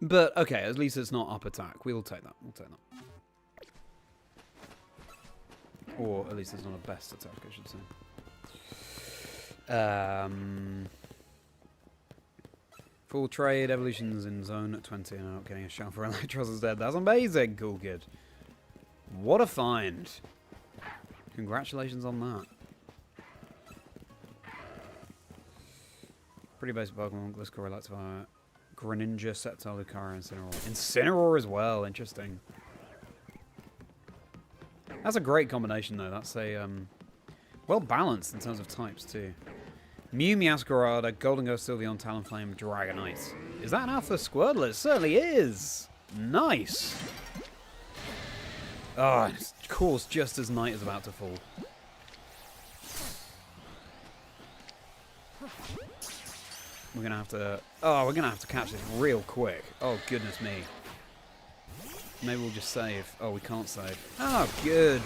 But, okay, at least it's not up attack. We'll take that. We'll take that. Or, at least it's not a best attack, I should say. Full trade, evolutions in zone 20, and I'm not getting a shout for Electros is dead. That's amazing, cool kid. What a find. Congratulations on that. Pretty basic Pokemon. Gliscor, Electivire, Greninja, Sceptile, Lucario, Incineroar. Incineroar as well, interesting. That's a great combination though. That's a well balanced in terms of types too. Mew, Meowscarada, Golden Ghost, Sylveon, Talonflame, Dragonite. Is that an Alpha Squirtle? It certainly is! Nice! Oh, of course, just as night is about to fall. We're gonna have to... Oh, we're gonna have to catch this real quick. Oh, goodness me. Maybe we'll just save. Oh, we can't save. Oh, good!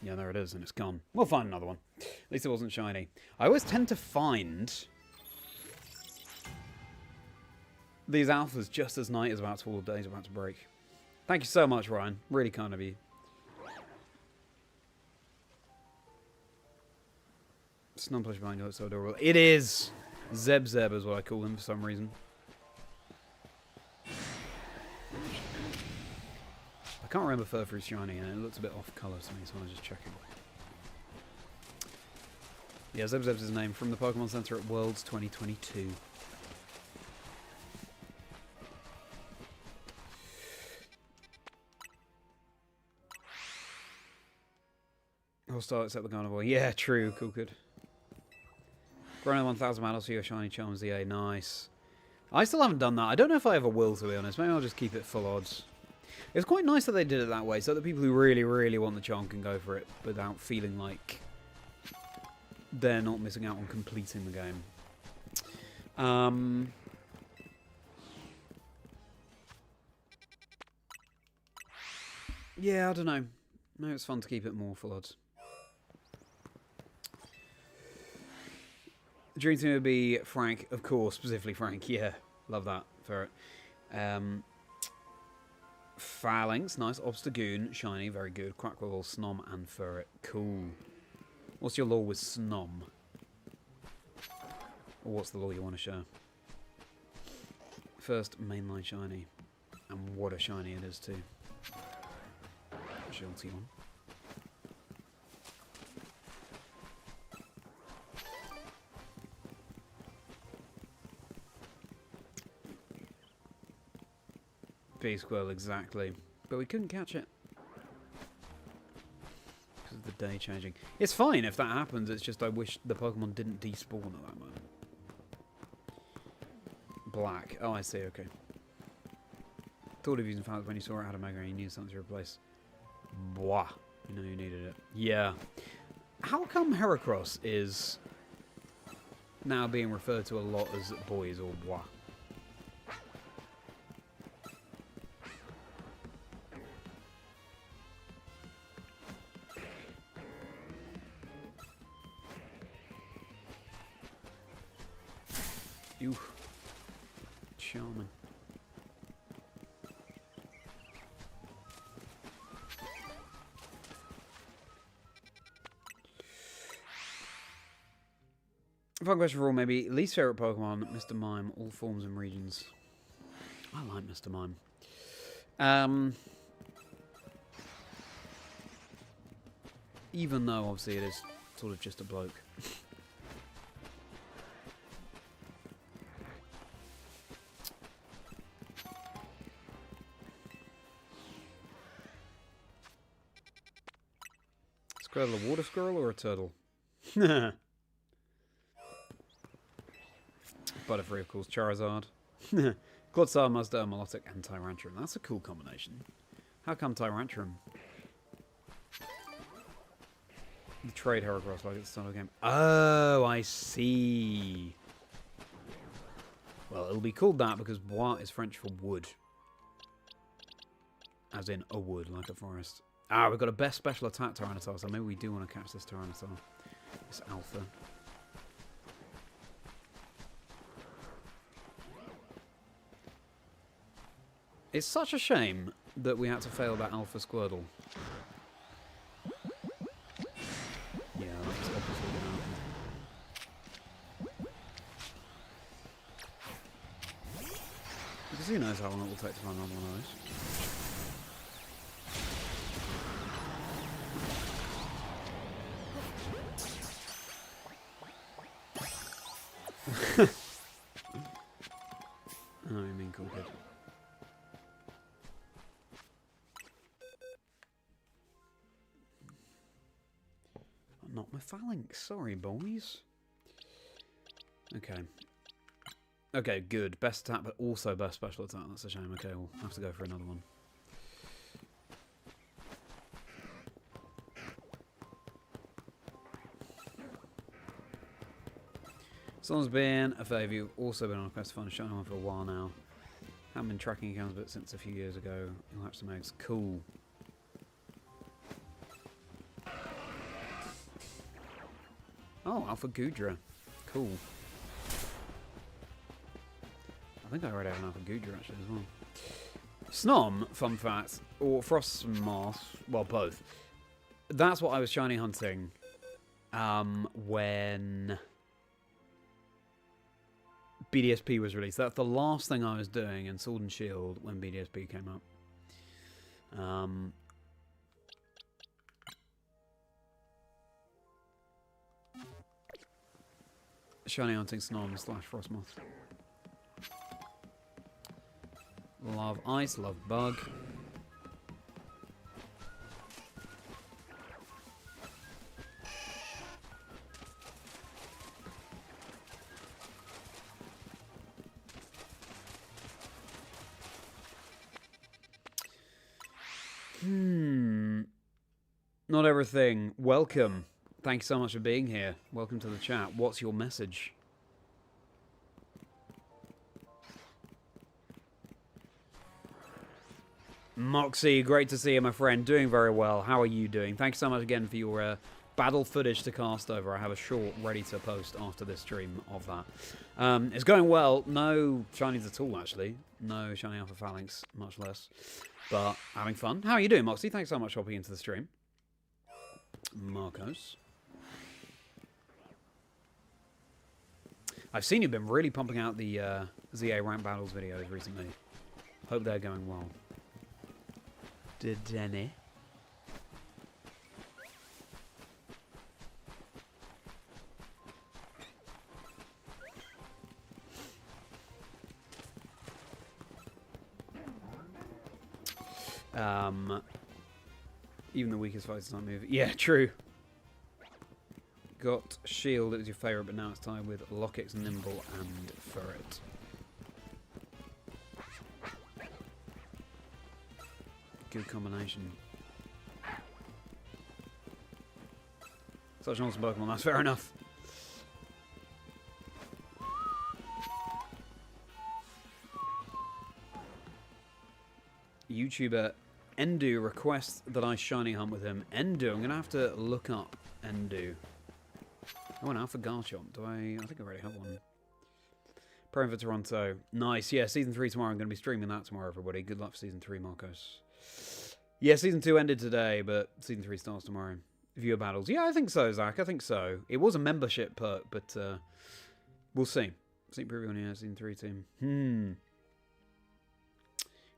Yeah, there it is, and it's gone. We'll find another one. At least it wasn't shiny. I always tend to find these alphas just as night is about to fall, day's about to break. Thank you so much, Ryan. Really kind of you. Snumplish behind you looks so adorable. It is! Zeb Zeb is what I call him for some reason. I can't remember Furfroo's shiny and it looks a bit off colour to me, so I was just checking. Yeah, Zeb Zeb's his name from the Pokemon Center at Worlds 2022. I'll start except the carnival. Yeah, true. Cool, good. Grown 1,000 medals for your shiny charms, EA. Nice. I still haven't done that. I don't know if I ever will, to be honest. Maybe I'll just keep it full odds. It's quite nice that they did it that way, so that people who really, really want the charm can go for it without feeling like they're not missing out on completing the game. Yeah, I don't know. Maybe it's fun to keep it more full odds. The dream team would be Frank, of course, specifically Frank. Yeah, love that. Ferret. Falinks, nice. Obstagoon, shiny, very good. Quackquavel, Snom, and Ferret. Cool. What's your lore with Snom? Or what's the lore you want to show? First, mainline shiny. And what a shiny it is, too. Shilty one. Squirrel, exactly. But we couldn't catch it. Because of the day changing. It's fine if that happens, it's just I wish the Pokemon didn't despawn at that moment. Black. Oh, I see, okay. Thought of using Falinks when you saw it had a Mega and you needed something to replace. Bwah. You know you needed it. Yeah. How come Heracross is now being referred to a lot as boys or Bwah? Ew. Charming. Fun question for all, maybe. Least favourite Pokemon, Mr. Mime, all forms and regions. I like Mr. Mime. Even though, obviously, it is sort of just a bloke. Squirtle, a water squirrel or a turtle? Butterfree, of course. Charizard. Glotsar, Muzdar, Milotic, and Tyrantrum. That's a cool combination. How come Tyrantrum? The trade Heracross like at the start of the game. Oh, I see. Well, it'll be called that because bois is French for wood. As in a wood, like a forest. Ah, we've got a best special attack Tyranitar, so maybe we do want to catch this Tyranitar. This Alpha. It's such a shame that we had to fail that Alpha Squirtle. Yeah, that's obviously going to happen. Because who knows how long it will take to find another one of those. Oh, you mean cool kid. Not my Falinks, sorry boys. Okay. Okay, good. Best attack, but also best special attack. That's a shame. Okay, we'll have to go for another one. Someone's been a favour. You've also been on a quest to find a shiny one for a while now. Haven't been tracking accounts but since a few years ago. You'll have some eggs. Cool. Oh, Alpha Gudra. Cool. I think I already have enough of Goodra actually as well. Snom, fun fact, or Frostmoth, well both. That's what I was shiny hunting when BDSP was released. That's the last thing I was doing in Sword and Shield when BDSP came up. Shiny hunting Snom / Frostmoth. Love ice, love bug. Not everything. Welcome. Thank you so much for being here. Welcome to the chat. What's your message? Moxie, great to see you, my friend. Doing very well. How are you doing? Thanks so much again for your battle footage to cast over. I have a short ready to post after this stream of that. It's going well. No shinies at all, actually. No Shiny Alpha Falinks, much less. But having fun. How are you doing, Moxie? Thanks so much for hopping into the stream. Marcos. I've seen you've been really pumping out the ZA rank battles videos recently. Hope they're going well. Denny. Even the weakest fighters don't move. Yeah, true. Got Shield, it was your favourite, but now it's tied with Lockix, Nimble, and Ferret. Good combination. Such an awesome Pokemon, that's fair enough. YouTuber Endu requests that I shiny hunt with him. Endu, I'm going to have to look up Endu. Oh, an Alpha Garchomp. Do I think I already have one. Praying for Toronto. Nice. Yeah, Season 3 tomorrow. I'm going to be streaming that tomorrow, everybody. Good luck for Season 3, Marcos. Yeah, Season 2 ended today, but Season 3 starts tomorrow. Viewer battles. Yeah, I think so, Zach. I think so. It was a membership perk, but we'll see. Sneak preview on here, Season 3 team.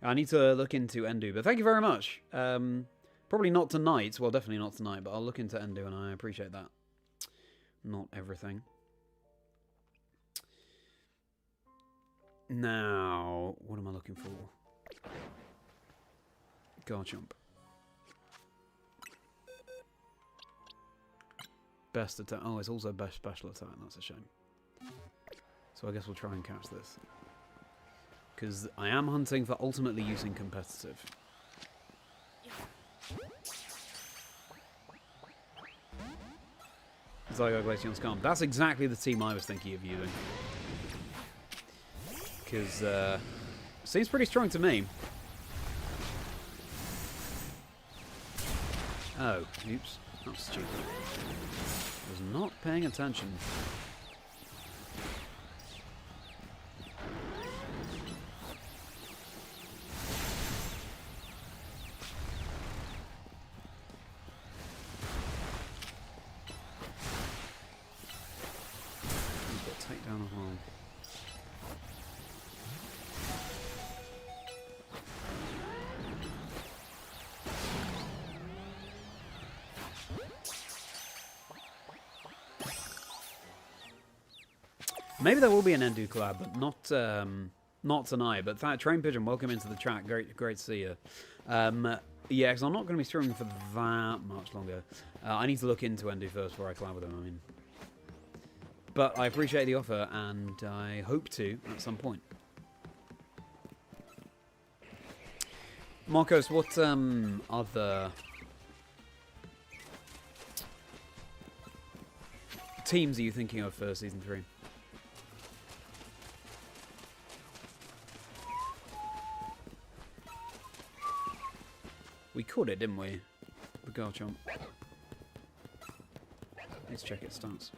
I need to look into Endu, but thank you very much. Probably not tonight. Well, definitely not tonight, but I'll look into Endu, and I appreciate that. Not everything. Now, what am I looking for? Garchomp. Best attack. Oh, it's also best special attack. That's a shame. So I guess we'll try and catch this. Because I am hunting for ultimately using competitive. Zygo, Glaceon, Scum. That's exactly the team I was thinking of using. Because seems pretty strong to me. Oh, oops. That's stupid. Was not paying attention. Maybe there will be an Endu collab, but not tonight. But Train Pigeon, welcome into the chat. Great to see you. Yeah, because I'm not going to be streaming for that much longer. I need to look into Endu first before I collab with him. I mean, but I appreciate the offer, and I hope to at some point. Marcos, what other teams are you thinking of for Season 3? We caught it, didn't we? The Garchomp. Let's check its stats.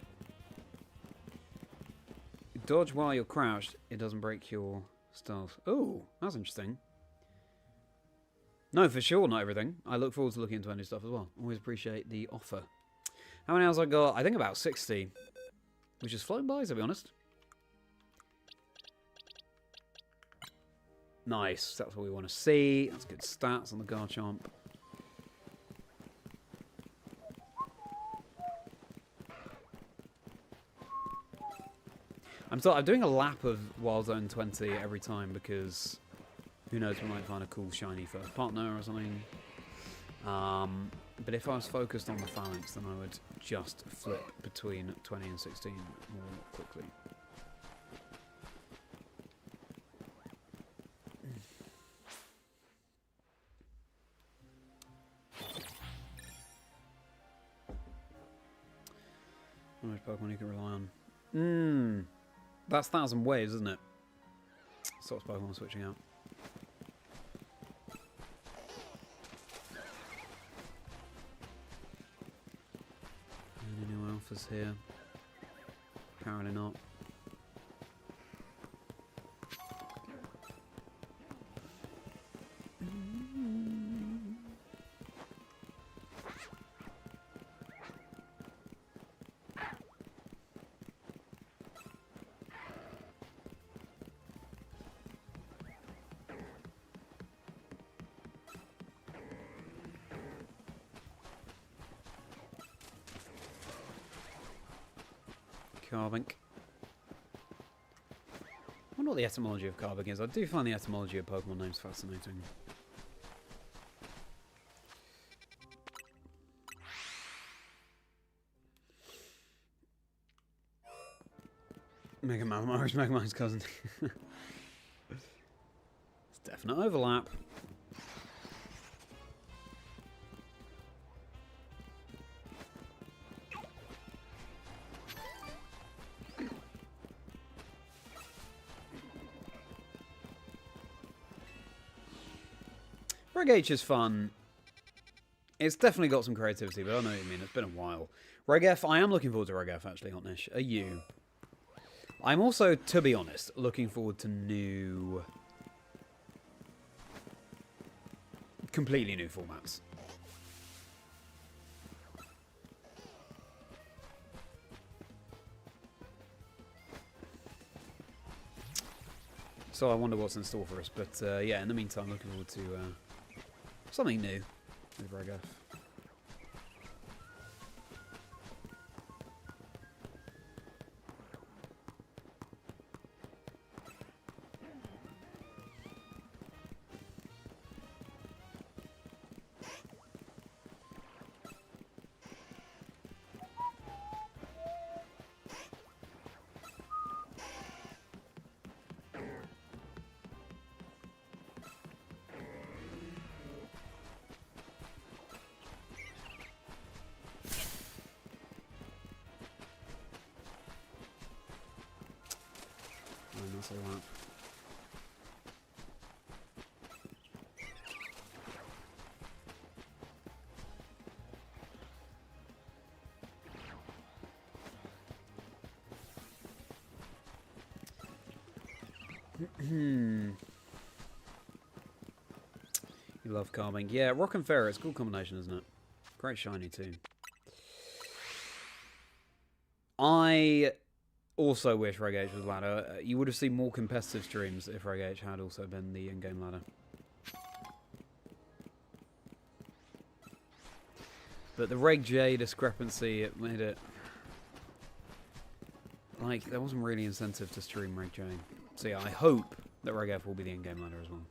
Dodge while you're crouched, it doesn't break your Stealth. Oh, that's interesting. No, for sure, not everything. I look forward to looking into any stuff as well. Always appreciate the offer. How many hours I got? I think about 60. Which is flown by, to be honest. Nice. That's what we want to see. That's good stats on the Garchomp. I'm doing a lap of Wild Zone 20 every time because who knows, we might find a cool shiny first partner or something. But if I was focused on the Falinks, then I would just flip between 20 and 16 more quickly. How much Pokemon you can rely on? That's 1,000 waves, isn't it? Stops Pokemon switching out. Any new alphas here? Apparently not. Carbink. I wonder what the etymology of Carbink is. I do find the etymology of Pokemon names fascinating. Mega Man, Irish Mega Man's cousin. It's definite overlap. Reg-H is fun. It's definitely got some creativity, but I know what you mean. It's been a while. Reg-F, I am looking forward to Reg-F, actually, Hotnish. Are you? I'm also, to be honest, looking forward to new... completely new formats. So I wonder what's in store for us. But yeah, in the meantime, looking forward to something new with Reg-F. That's a lot. You love Carbink. Yeah, Rock and Ferret. Cool combination, isn't it? Great shiny too. I also wish Reg-H was ladder. You would have seen more competitive streams if Reg-H had also been the in-game ladder. But the Reg-J discrepancy, it made it... like, there wasn't really incentive to stream Reg-J. So yeah, I hope that Reg-F will be the in-game ladder as well.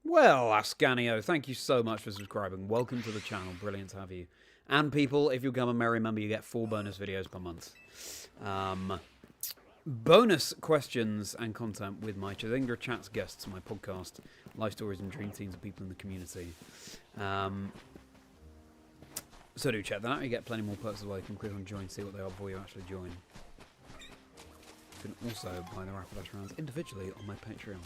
Well, Ascanio, thank you so much for subscribing. Welcome to the channel. Brilliant to have you. And people, if you become a Merri member, you get 4 bonus videos per month. Bonus questions and content with my Chazingdra chats guests, my podcast, life stories and dream teams of people in the community. So do check that out. You get plenty more perks as well. You can click on join, see what they are before you actually join. You can also buy the Rapidash rounds individually on my Patreon.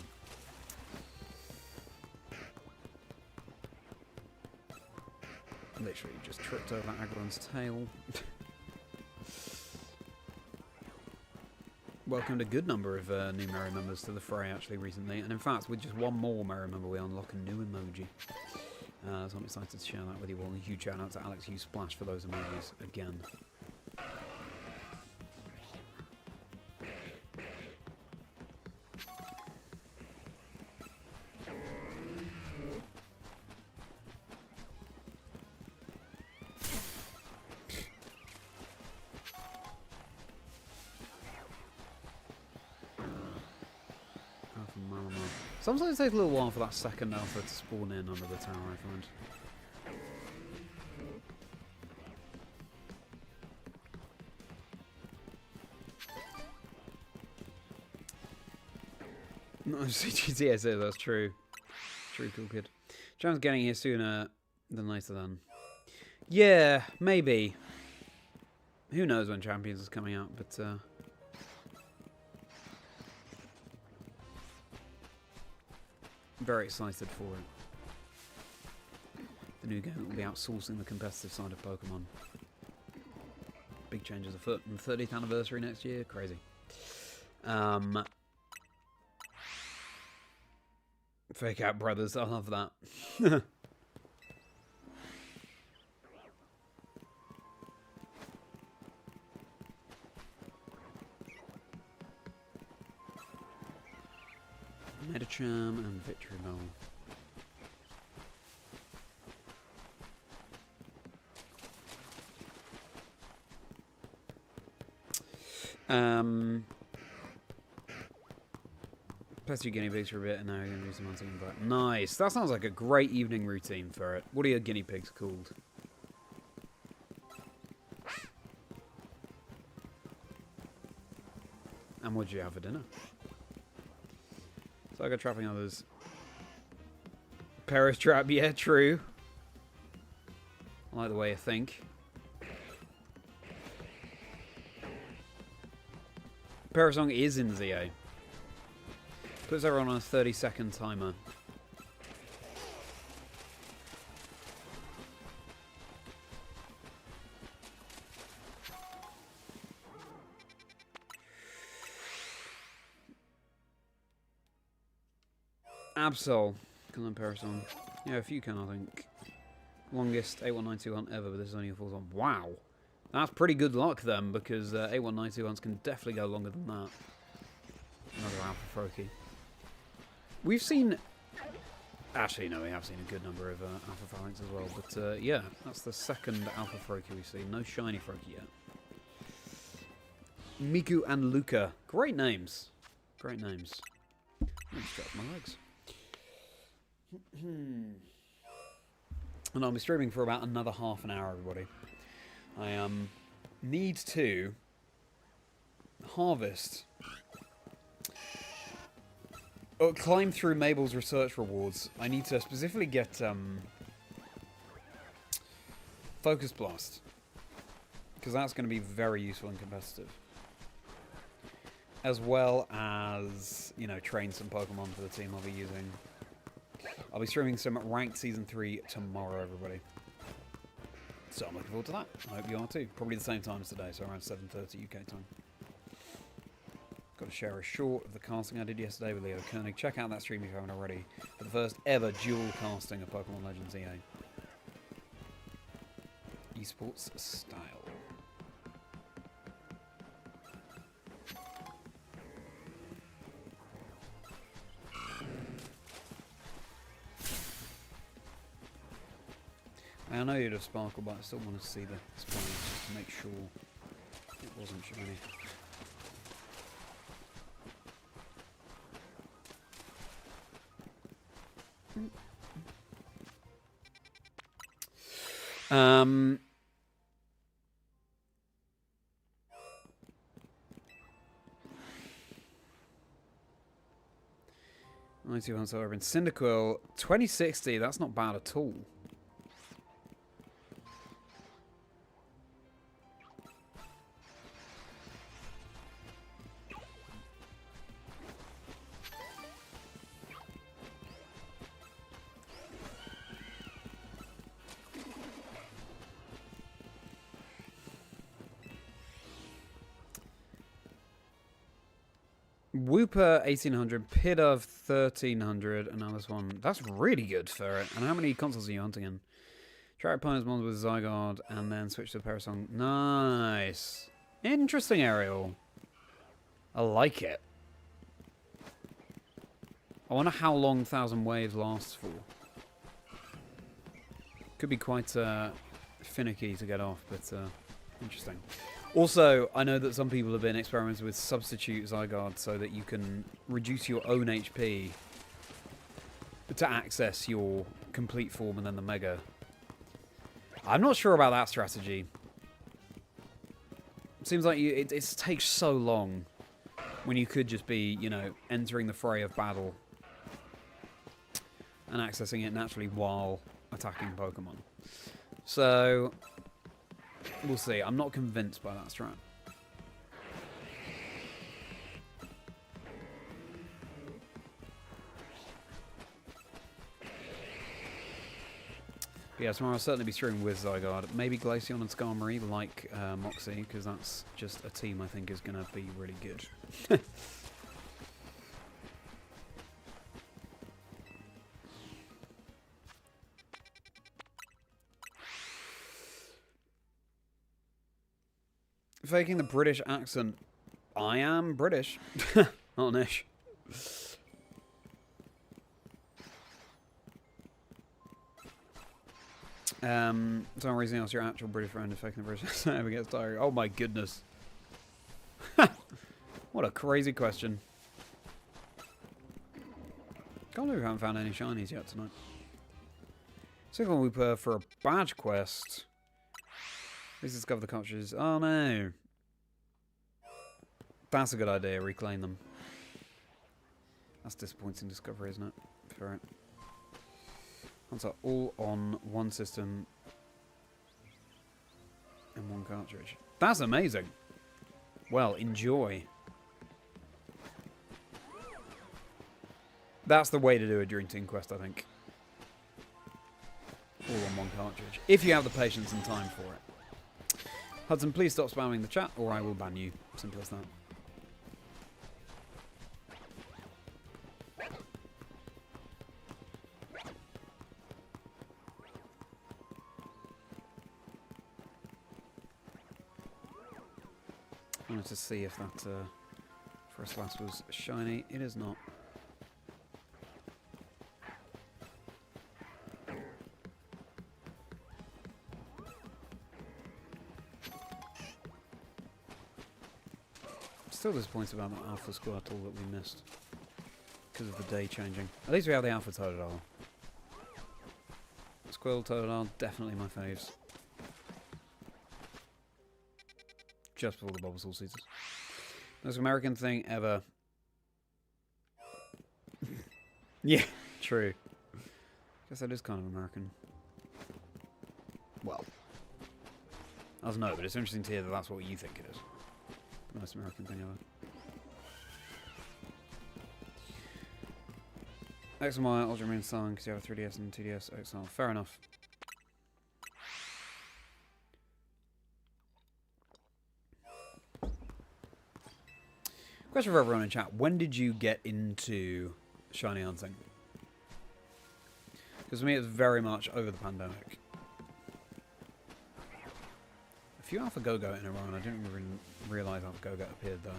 Literally just tripped over Agron's tail. welcomed a good number of new Merri members to the fray actually recently, and in fact with just one more Merri member we unlock a new emoji. So I'm excited to share that with you all. A huge shout out to Alex Hughes Splash for those emojis again. Sometimes it takes a little while for that second alpha to spawn in under the tower, I find. No, GTS, that's true. True, cool kid. Cham's getting here sooner than later then. Yeah, maybe. Who knows when Champions is coming out, but very excited for it. The new game will be outsourcing the competitive side of Pokemon. Big changes afoot. And 30th anniversary next year, crazy. Fake out brothers, I love that. Medicham and Victory Bell. Pest you guinea pigs for a bit and now you're going to do some hunting. But nice. That sounds like a great evening routine for it. What are your guinea pigs called? And what did you have for dinner? So I got trapping others. Paris trap, yeah, true. I like the way you think. Parasong is in ZA. Puts everyone on a 30-second timer. Absol. Can learn Parasong. Yeah, a few can, I think. Longest 8192 hunt ever, but this is only a full on. Wow. That's pretty good luck then, because 8192 hunts can definitely go longer than that. Another Alpha Froakie. We've seen... Actually, no, we have seen a good number of Alpha Falinks as well. But yeah, that's the second Alpha Froakie we've seen. No Shiny Froakie yet. Miku and Luca. Great names. Great names. Let me stretch my legs. And I'll be streaming for about another half an hour, everybody. I need to harvest... climb through Mabel's research rewards. I need to specifically get Focus Blast, because that's going to be very useful and competitive, as well as, you know, train some Pokemon for the team I'll be using. I'll be streaming some Ranked Season 3 tomorrow, everybody. So I'm looking forward to that. I hope you are too. Probably the same time as today, so around 7:30 UK time. Got to share a short of the casting I did yesterday with Leo Koenig. Check out that stream if you haven't already. For the first ever dual casting of Pokemon Legends EA. Esports style. I know you'd have Sparkle, but I still want to see the spines just to make sure it wasn't shiny. However, in Cyndaquil, 2060, that's not bad at all. Wooper 1800, Pidove 1300, and now this one. That's really good for it. And how many consoles are you hunting in? Try opponents mons with Zygarde and then switch to Parasong. Nice. Interesting aerial. I like it. I wonder how long 1,000 Waves lasts for. Could be quite finicky to get off, but interesting. Also, I know that some people have been experimenting with substitute Zygarde so that you can reduce your own HP to access your complete form and then the Mega. I'm not sure about that strategy. It seems like it takes so long when you could just be, you know, entering the fray of battle and accessing it naturally while attacking Pokemon. So, we'll see. I'm not convinced by that strat. But yeah, tomorrow I'll certainly be streaming with Zygarde. Maybe Glaceon and Skarmory, like Moxie, because that's just a team I think is going to be really good. Faking the British accent. I am British. Not an ish. Someone reason else your actual British friend is faking the British accent ever gets tired. Oh my goodness. What a crazy question. Can't believe we haven't found any shinies yet tonight. Second one we put for a badge quest. Please discover the cartridges. Oh no. That's a good idea, reclaim them. That's disappointing discovery, isn't it? For it. Ones are all on one system and one cartridge. That's amazing. Well, enjoy. That's the way to do it during Team Quest, I think. All on one cartridge. If you have the patience and time for it. Hudson, please stop spamming the chat or I will ban you. Simple as that. I wanted to see if that first last was shiny. It is not. Still disappointed about that Alpha Squirtle that we missed because of the day changing. At least we have the Alpha Totodile. Squirtle Totodile, definitely my faves. Just before the Bulbasaur seasons. Most American thing ever. Yeah, true. Guess that is kind of American. Well, I don't know, but it's interesting to hear that that's what you think it is. The most American thing ever. XY Ultramarine Sun, because you have a 3DS and 2DS XL. Fair enough. Question for everyone in chat. When did you get into shiny hunting? Because for me, it's very much over the pandemic. A few Alpha Go-Go in a row, and I didn't even realise Alpha Go-Go appeared there.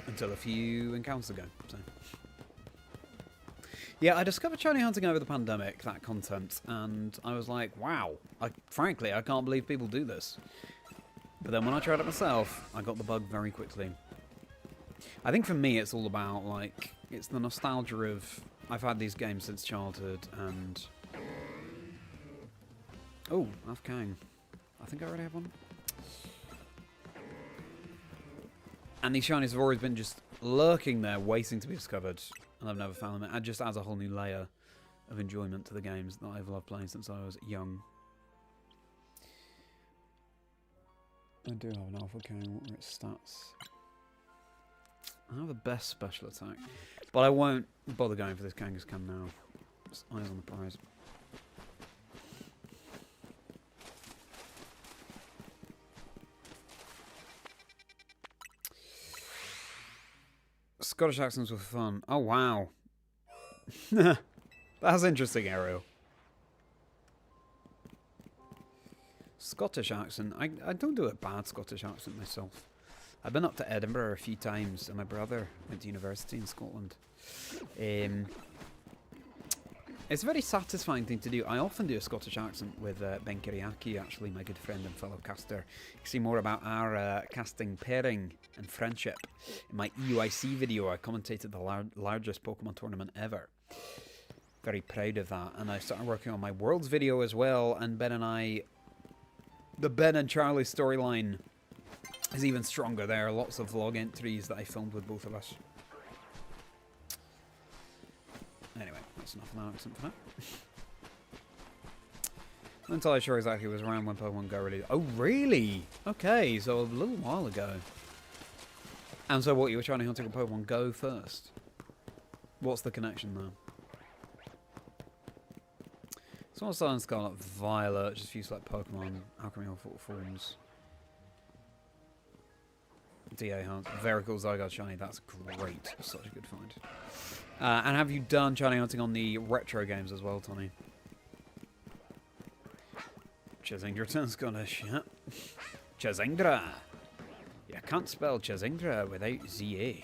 Until a few encounters ago. So. Yeah, I discovered shiny hunting over the pandemic, that content, and I was like, wow, frankly, I can't believe people do this. But then when I tried it myself, I got the bug very quickly. I think for me it's all about, like, it's the nostalgia of, I've had these games since childhood, and... Oh, Afkang. I think I already have one. And these shinies have always been just lurking there, waiting to be discovered. And I've never found them. It just adds a whole new layer of enjoyment to the games that I've loved playing since I was young. I do have an Alpha King. What are its stats? I have the best special attack. But I won't bother going for this Kangaskhan now. Just eyes on the prize. Scottish accents were fun. Oh, wow. That's interesting, Ariel. Scottish accent. I don't do a bad Scottish accent myself. I've been up to Edinburgh a few times, and my brother went to university in Scotland. It's a very satisfying thing to do. I often do a Scottish accent with Ben Kiriaki, actually, my good friend and fellow caster. You can see more about our casting pairing and friendship in my EUIC video. I commentated the largest Pokemon tournament ever. Very proud of that. And I started working on my Worlds video as well, and the Ben and Charlie storyline is even stronger there. Lots of vlog entries that I filmed with both of us. Anyway, that's enough of that accent for now. I'm not entirely sure exactly it was around when Pokemon Go released. Oh, really? Okay, so a little while ago. And so what, you were trying to hunt on Pokemon Go first? What's the connection there? Sword Silent Scarlet Violet, just used like Pokemon, Alchemy or forms. DA Hunt, very cool Zygarde Shiny, that's great. Such a good find. And have you done Shiny hunting on the retro games as well, Tony? Chazingdra turns Scottish, yeah. Chazingdra! You can't spell Chazingdra without ZA.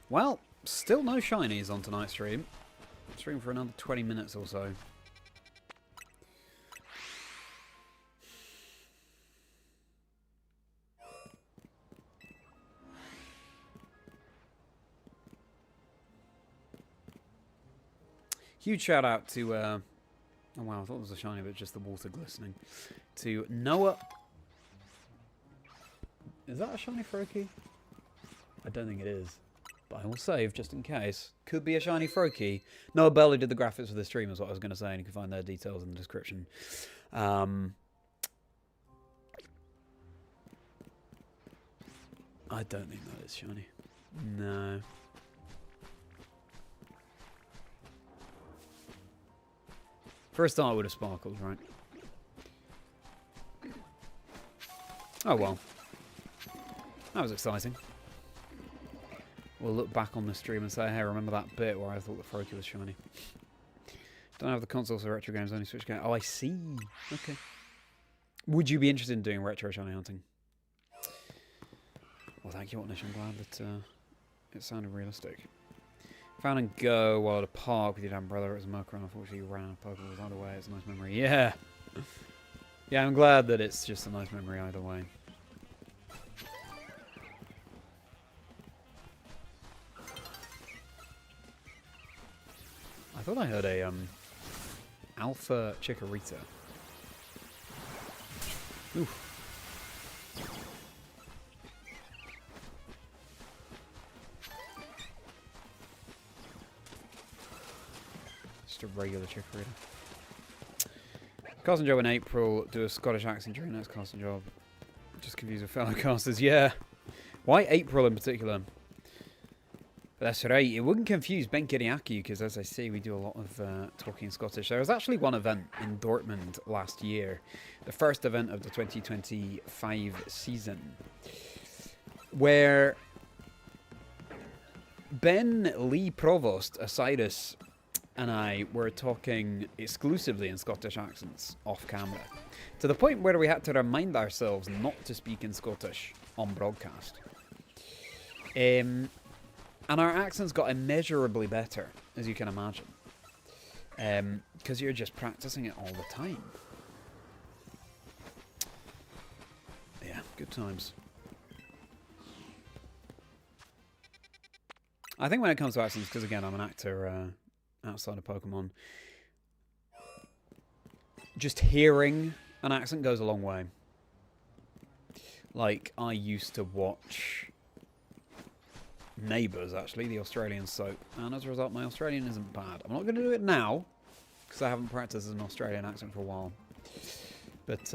Well, still no shinies on tonight's stream. Stream for another 20 minutes or so. Huge shout out to, oh wow, I thought it was a shiny, but just the water glistening. To Noah. Is that a shiny Froakie? I don't think it is. But I will save just in case. Could be a shiny Froakie. Noah Belly did the graphics for the stream, is what I was going to say, and you can find their details in the description. I don't think that is shiny. No. First start would have sparkled, right? Oh well. That was exciting. We'll look back on the stream and say, hey, remember that bit where I thought the Froakie was shiny? Don't have the consoles for retro games, only Switch games. Oh, I see. Okay. Would you be interested in doing retro shiny hunting? Well, thank you, Watnish. I'm glad that it sounded realistic. Found and go while at a park with your damn brother. It was a Mercury, unfortunately, you ran out of Pokeballs either way. It's a nice memory. Yeah. Yeah, I'm glad that it's just a nice memory either way. I thought I heard a Alpha Chikorita. Oof. Just a regular Chikorita. Casting job in April. Do a Scottish accent during next casting job. Just confused with fellow casters. Yeah. Why April in particular? But that's right, it wouldn't confuse Ben Kiriaki, because as I say, we do a lot of talking Scottish. There was actually one event in Dortmund last year, the first event of the 2025 season, where Ben Lee Provost, Osiris, and I were talking exclusively in Scottish accents off camera, to the point where we had to remind ourselves not to speak in Scottish on broadcast. And our accents got immeasurably better, as you can imagine. Because you're just practicing it all the time. Yeah, good times. I think when it comes to accents, because again, I'm an actor outside of Pokemon, just hearing an accent goes a long way. Like, I used to watch Neighbours, actually, the Australian soap, and as a result my Australian isn't bad. I'm not going to do it now because I haven't practiced an Australian accent for a while, but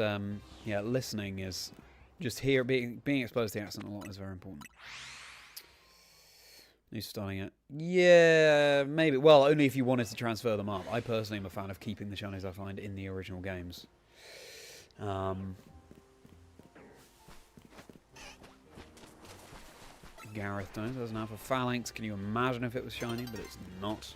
yeah, listening is just being exposed to the accent a lot is very important. Who's starting it? Yeah, maybe. Well, only if you wanted to transfer them up. I personally am a fan of keeping the shinies I find in the original games. Gareth knows there's an Alpha Falinks. Can you imagine if it was shiny? But it's not.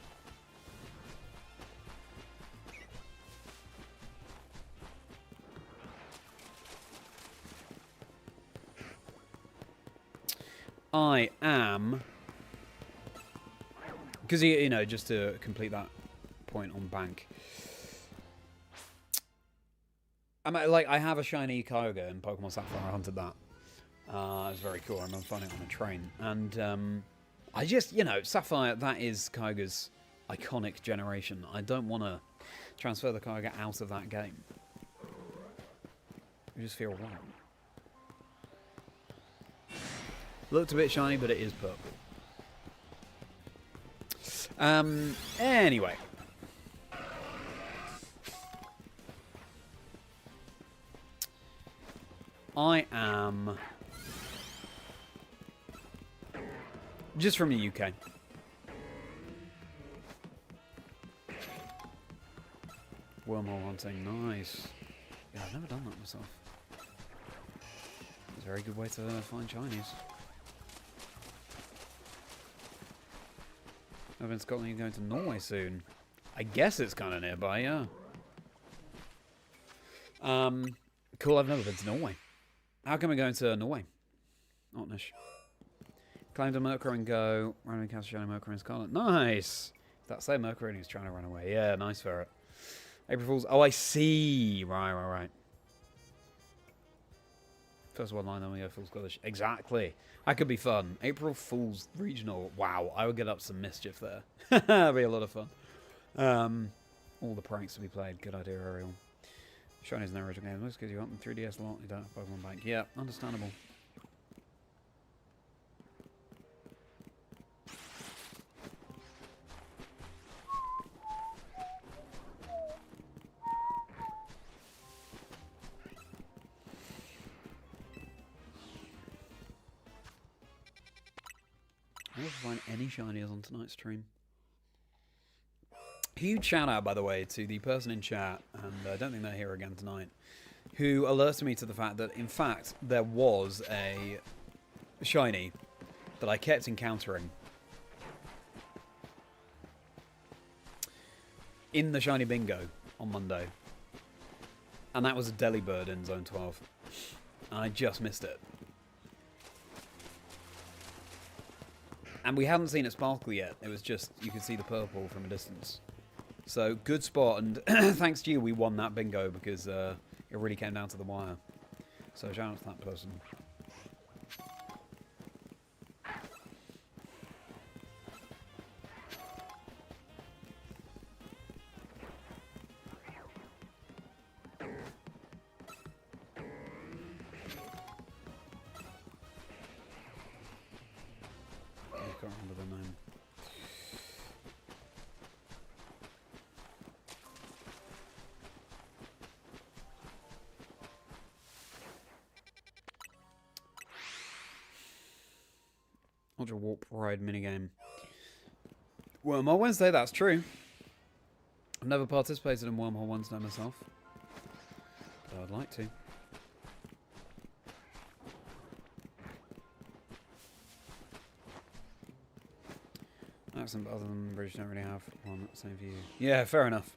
I am... Because, you know, just to complete that point on Bank. I have a shiny Kyogre in Pokemon Sapphire. I hunted that. It was very cool. I remember finding it on a train. And I just, you know, Sapphire, that is Kyogre's iconic generation. I don't want to transfer the Kyogre out of that game. I just feel wrong. Looked a bit shiny, but it is purple. Anyway. I am... just from the UK. Wormhole hunting, nice. Yeah, I've never done that myself. It's a very good way to find shinies. Over in Scotland, you're going to Norway soon. I guess it's kind of nearby, yeah. Cool, I've never been to Norway. How come we're going to Norway? Otnish. Climbed a Mercury and go. Randomly cast a shiny Mercury in Scarlet. Nice! That same Mercury and he's trying to run away. Yeah, nice for it. April Fool's. Oh, I see. Right. First one line, then we go full Scottish. Exactly. That could be fun. April Fool's Regional. Wow, I would get up some mischief there. That'd be a lot of fun. All the pranks to be played. Good idea, Ariel. Shiny's in the original game. Looks good. You want them 3DS a lot. You don't have Pokemon Bank. Yeah, understandable. I don't find any shinies on tonight's stream. Huge shout out, by the way, to the person in chat, and I don't think they're here again tonight, who alerted me to the fact that, in fact, there was a shiny that I kept encountering in the shiny bingo on Monday. And that was a Delibird in Zone 12. And I just missed it. And we hadn't seen it sparkle yet. It was just, you could see the purple from a distance. So, good spot, and thanks to you, we won that bingo because it really came down to the wire. So, shout out to that person. I can't remember the name. Ultra Warp Ride minigame. Wormhole Wednesday, that's true. I've never participated in Wormhole Wednesday myself, but I'd like to. Accent other than British don't really have one. Same for you. Yeah, fair enough.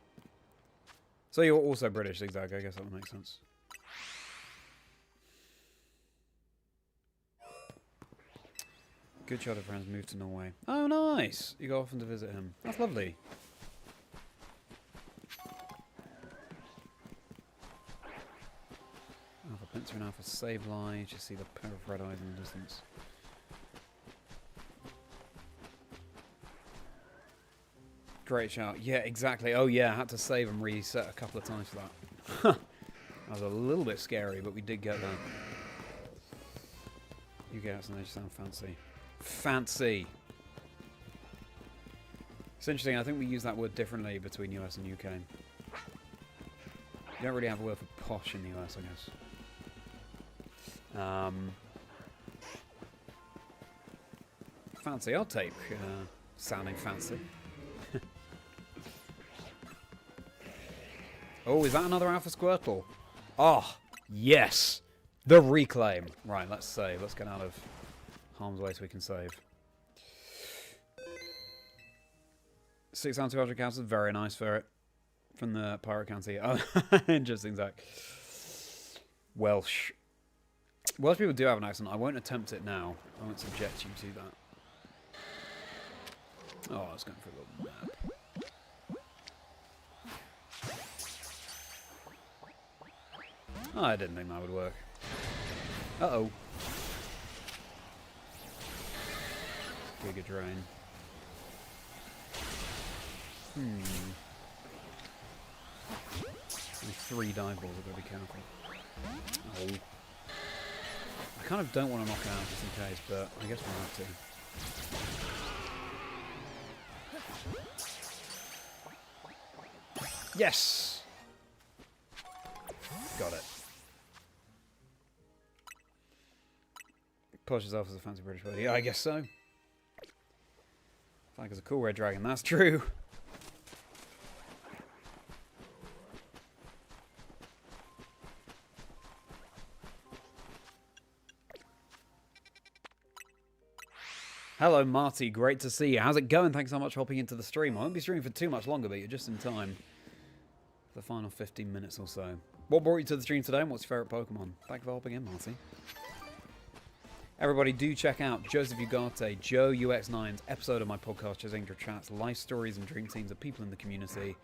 So you're also British, exactly. I guess that would make sense. Good shot of friends moved to Norway. Oh, nice! You go often to visit him. That's lovely. Alpha Pincer and Alpha Sableye. Just see the pair of red eyes in the distance. Great shout. Yeah, exactly. Oh, yeah, I had to save and reset a couple of times for that. That was a little bit scary, but we did get there. You get out and they just sound fancy. Fancy. It's interesting, I think we use that word differently between US and UK. You don't really have a word for posh in the US, I guess. fancy. I'll take sounding fancy. Oh, is that another Alpha Squirtle? Oh, yes! The reclaim. Right, let's save. Let's get out of harm's way so we can save. 6 anti-logic capsules, very nice for it. From the Pirate County. Oh, interesting, Zach. Welsh. Welsh people do have an accent. I won't attempt it now. I won't subject you to that. Oh, I was going for a little map. Oh, I didn't think that would work. Uh-oh. Giga Drain. Only 3 dive balls, I've got to be careful. Oh. I kind of don't want to knock it out just in case, but I guess we'll have to. Yes! Got it. Push yourself as a fancy British word. Yeah, I guess so. Flag is a cool red dragon, that's true. Hello, Marty. Great to see you. How's it going? Thanks so much for hopping into the stream. I won't be streaming for too much longer, but you're just in time for the final 15 minutes or so. What brought you to the stream today, and what's your favourite Pokemon? Thank you for hopping in, Marty. Everybody, do check out Joseph Ugarte, Joe UX9's episode of my podcast, Chazingdra Chats, life stories and dream teams of people in the community.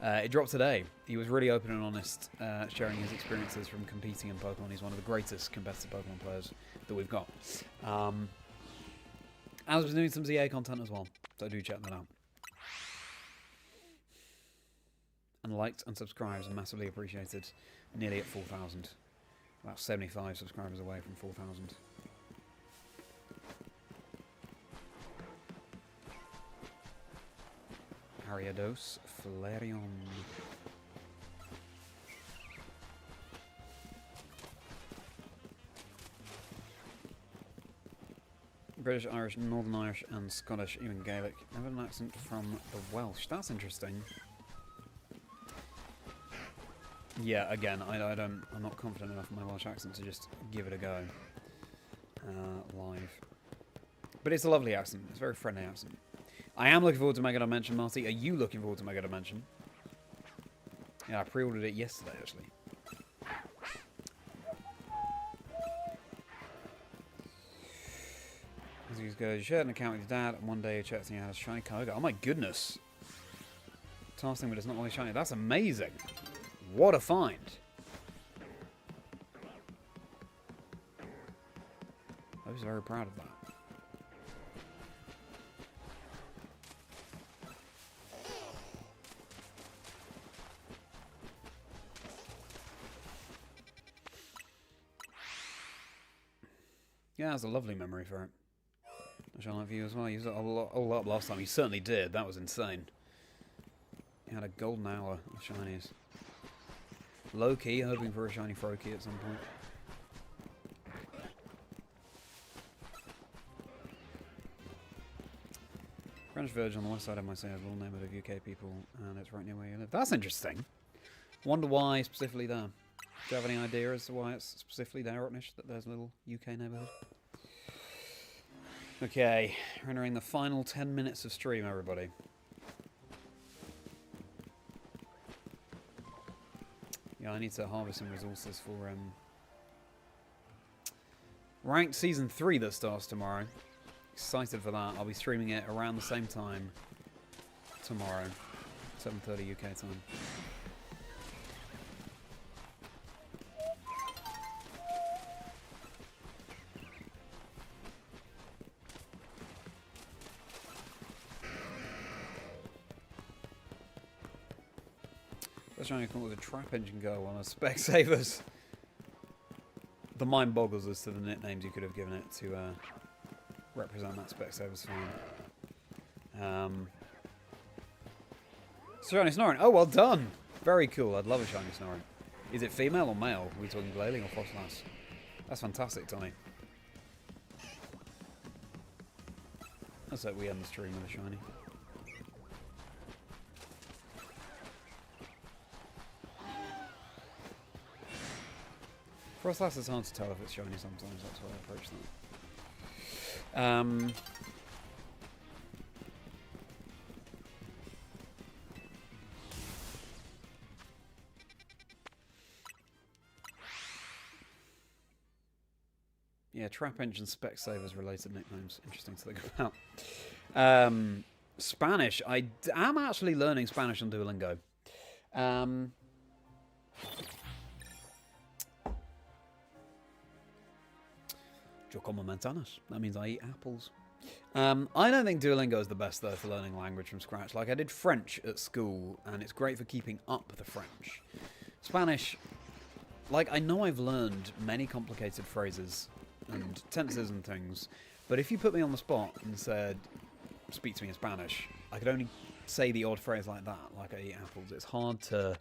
It dropped today. He was really open and honest, sharing his experiences from competing in Pokemon. He's one of the greatest competitive Pokemon players that we've got. I was doing some ZA content as well, so do check that out. And liked and subscribes are massively appreciated. Nearly at 4,000. About 75 subscribers away from 4,000. Ariados Flareon. British, Irish, Northern Irish, and Scottish, even Gaelic. Never an accent from the Welsh. That's interesting. Yeah, again, I'm not confident enough in my Welsh accent to just give it a go live. But it's a lovely accent. It's a very friendly accent. I am looking forward to Mega Dimension, Marty. Are you looking forward to Mega Dimension? Yeah, I pre-ordered it yesterday, actually. As you go, you shared an account with your dad, and one day you checked and you had a shiny Kyogre. Oh my goodness! Tasking, but it's not always shiny. That's amazing! What a find! I was very proud of that. Yeah, that's a lovely memory for it. I shall have you as well. You used it a lot last time. You certainly did. That was insane. You had a golden hour of shinies. Low key, hoping for a shiny Froakie at some point. French Village on the west side of my city has a little neighbourhood of UK people, and it's right near where you live. That's interesting. Wonder why specifically there. Do you have any idea as to why it's specifically there, Rotnish, that there's a little UK neighbourhood? Okay, we're entering the final 10 minutes of stream, everybody. Yeah, I need to harvest some resources for Ranked Season 3 that starts tomorrow. Excited for that. I'll be streaming it around the same time tomorrow, 7:30 UK time. That's trying to come up with a trap engine go on a Specsavers. The mind boggles as to the nicknames you could have given it to represent that Specsavers fan. Shiny Snoring. Oh, well done. Very cool. I'd love a Shiny Snoring. Is it female or male? Are we talking Glaling or Fossilas? That's fantastic, Tommy. Let's hope we end the stream with a shiny. Frostlass is hard to tell if it's shiny sometimes, that's why I approach that. Yeah, Trap Engine Specsavers related nicknames. Interesting to think about. Spanish. I am actually learning Spanish on Duolingo. Yo como manzanas. That means I eat apples. I don't think Duolingo is the best, though, for learning language from scratch. Like, I did French at school, and it's great for keeping up the French. Spanish, like, I know I've learned many complicated phrases and tenses and things, but if you put me on the spot and said, speak to me in Spanish, I could only say the odd phrase like that, like I eat apples. It's hard to,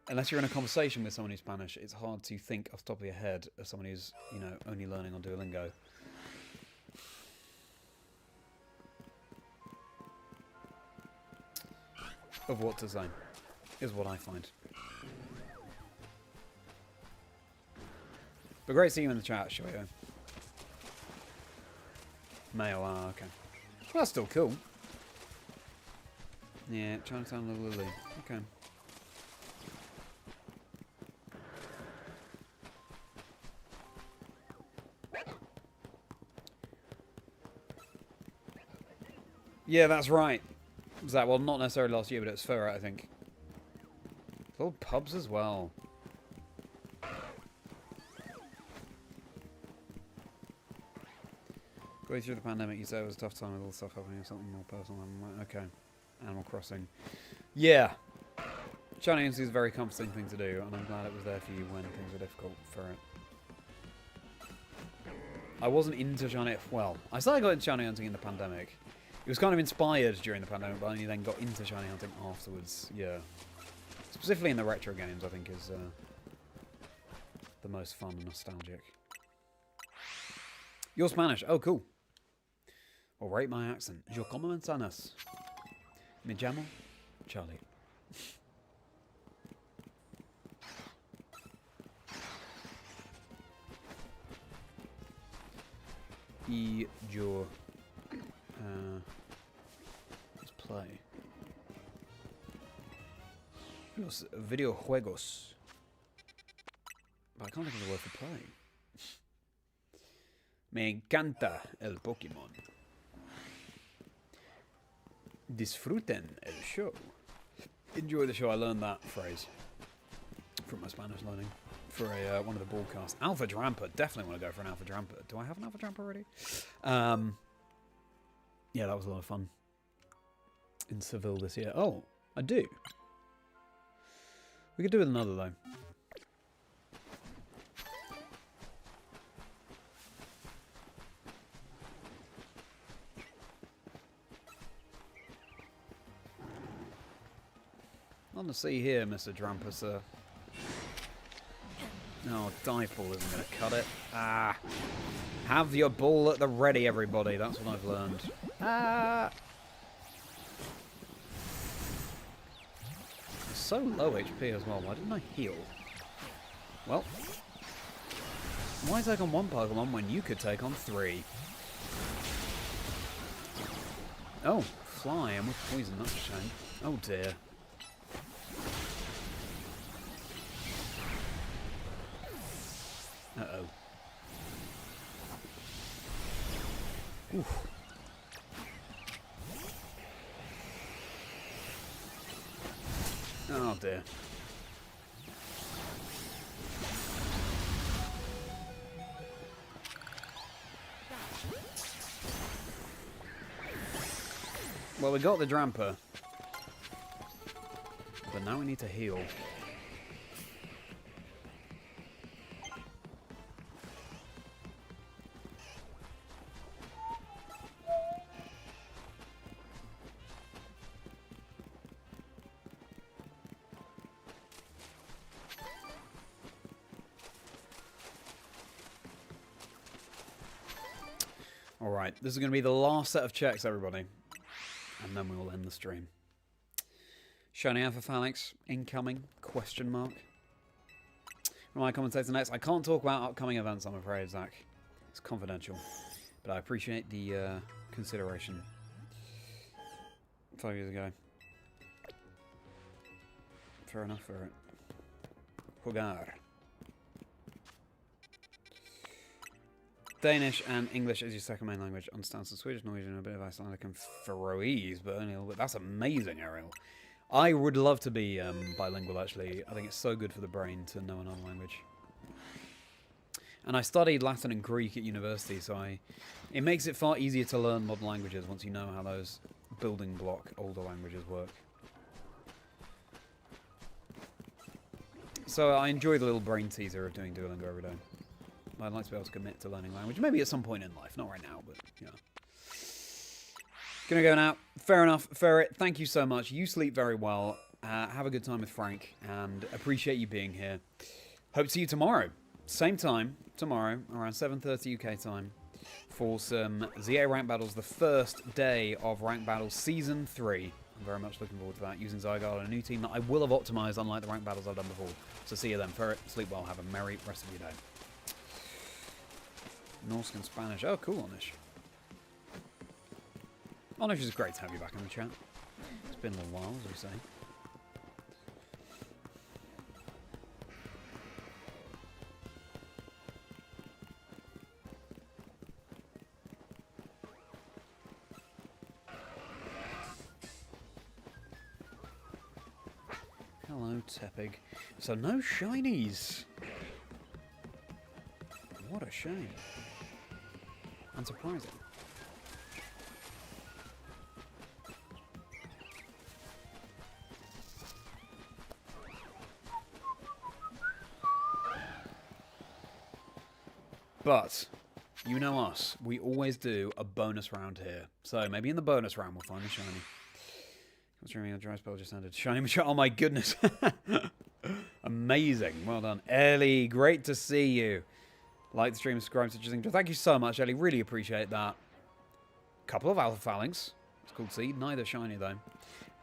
unless you're in a conversation with someone who's Spanish, it's hard to think off the top of your head of someone who's, you know, only learning on Duolingo. Of what to say, is what I find. But great seeing you in the chat, Shoyo. Male, okay. Well, that's still cool. Yeah, Chinatown Lily. Okay. Yeah, that's right. Was that, well, not necessarily last year, but it was Ferret, I think. Little pubs as well. Going through the pandemic, you said it was a tough time with all the stuff happening, or something more personal. I'm like, okay. Animal Crossing. Yeah. Shiny is a very comforting thing to do, and I'm glad it was there for you when things were difficult for it. I wasn't into Shiny... Well, I started going into Shiny hunting in the pandemic. It was kind of inspired during the pandemic, but I only then got into Shiny hunting afterwards. Yeah. Specifically in the retro games, I think, is the most fun and nostalgic. You're Spanish. Oh, cool. Well, rate my accent. Yo como manzanas. Me llamo Charlie. Y yo... let's play. Los videojuegos. But I can't think of the word for play. Me encanta el Pokémon. Disfruten el show. Enjoy the show. I learned that phrase from my Spanish learning for a one of the broadcasts. Alpha Dramper. Definitely want to go for an Alpha Dramper. Do I have an Alpha Dramper already? Yeah, that was a lot of fun in Seville this year. Oh, I do. We could do with another, though. Nothing to see here, Mr. Dramper, sir. No, dive ball isn't going to cut it. Ah. Have your ball at the ready, everybody. That's what I've learned. Ah. It's so low HP as well. Why didn't I heal? Well. Why take on one Pokemon when you could take on 3? Oh, fly. I'm with poison. That's a shame. Oh, dear. Uh-oh. Oof. Oh dear. Well, we got the Dramper. But now we need to heal. Alright, this is going to be the last set of checks, everybody. And then we will end the stream. Shiny Alpha Falinks, incoming, question mark. My commentator next. I can't talk about upcoming events, I'm afraid, Zach. It's confidential. But I appreciate the consideration. 5 years ago. Fair enough for it. Hogar. Danish and English as your second main language. Understand some Swedish, Norwegian, a bit of Icelandic and Faroese, but only a little bit. That's amazing, Ariel. I would love to be bilingual, actually. I think it's so good for the brain to know another language. And I studied Latin and Greek at university, so it makes it far easier to learn modern languages once you know how those building block older languages work. So I enjoy the little brain teaser of doing Duolingo every day. I'd like to be able to commit to learning language. Maybe at some point in life. Not right now, but, you know. Gonna go now. Fair enough. Ferret, thank you so much. You sleep very well. Have a good time with Frank. And appreciate you being here. Hope to see you tomorrow. Same time, tomorrow, around 7:30 UK time. For some ZA Rank Battles. The first day of Rank Battles Season 3. I'm very much looking forward to that. Using Zygarde, a new team that I will have optimized, unlike the Rank Battles I've done before. So see you then. Ferret, sleep well. Have a merry rest of your day. Norse and Spanish. Oh, cool, Onish. Onish, is great to have you back in the chat. It's been a little while, as we say. Hello, Tepig. So no shinies. What a shame. Unsurprising. But, you know us, we always do a bonus round here. So maybe in the bonus round we'll find a shiny. Streaming a dry spell just ended. Shiny Mature. Oh my goodness. Amazing. Well done. Ellie, great to see you. Like the stream, subscribe to Chazingdra. Thank you so much, Ellie. Really appreciate that. Couple of Alpha Falinks. It's cool to see. Neither shiny, though.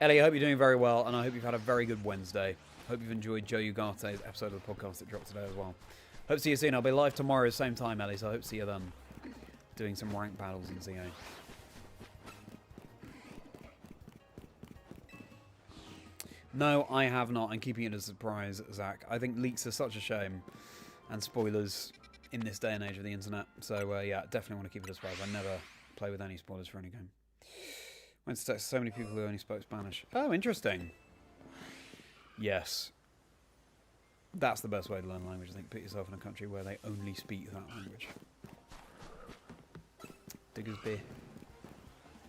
Ellie, I hope you're doing very well, and I hope you've had a very good Wednesday. Hope you've enjoyed Joe Ugate's episode of the podcast that dropped today as well. Hope to see you soon. I'll be live tomorrow at the same time, Ellie, so I hope to see you then. Doing some rank battles in ZA. No, I have not. I'm keeping it as a surprise, Zach. I think leaks are such a shame. And spoilers in this day and age of the internet. So, yeah, definitely want to keep it a surprise. I never play with any spoilers for any game. Went to text so many people who only spoke Spanish. Oh, interesting. Yes. That's the best way to learn language, I think. Put yourself in a country where they only speak that language. Digger's beer.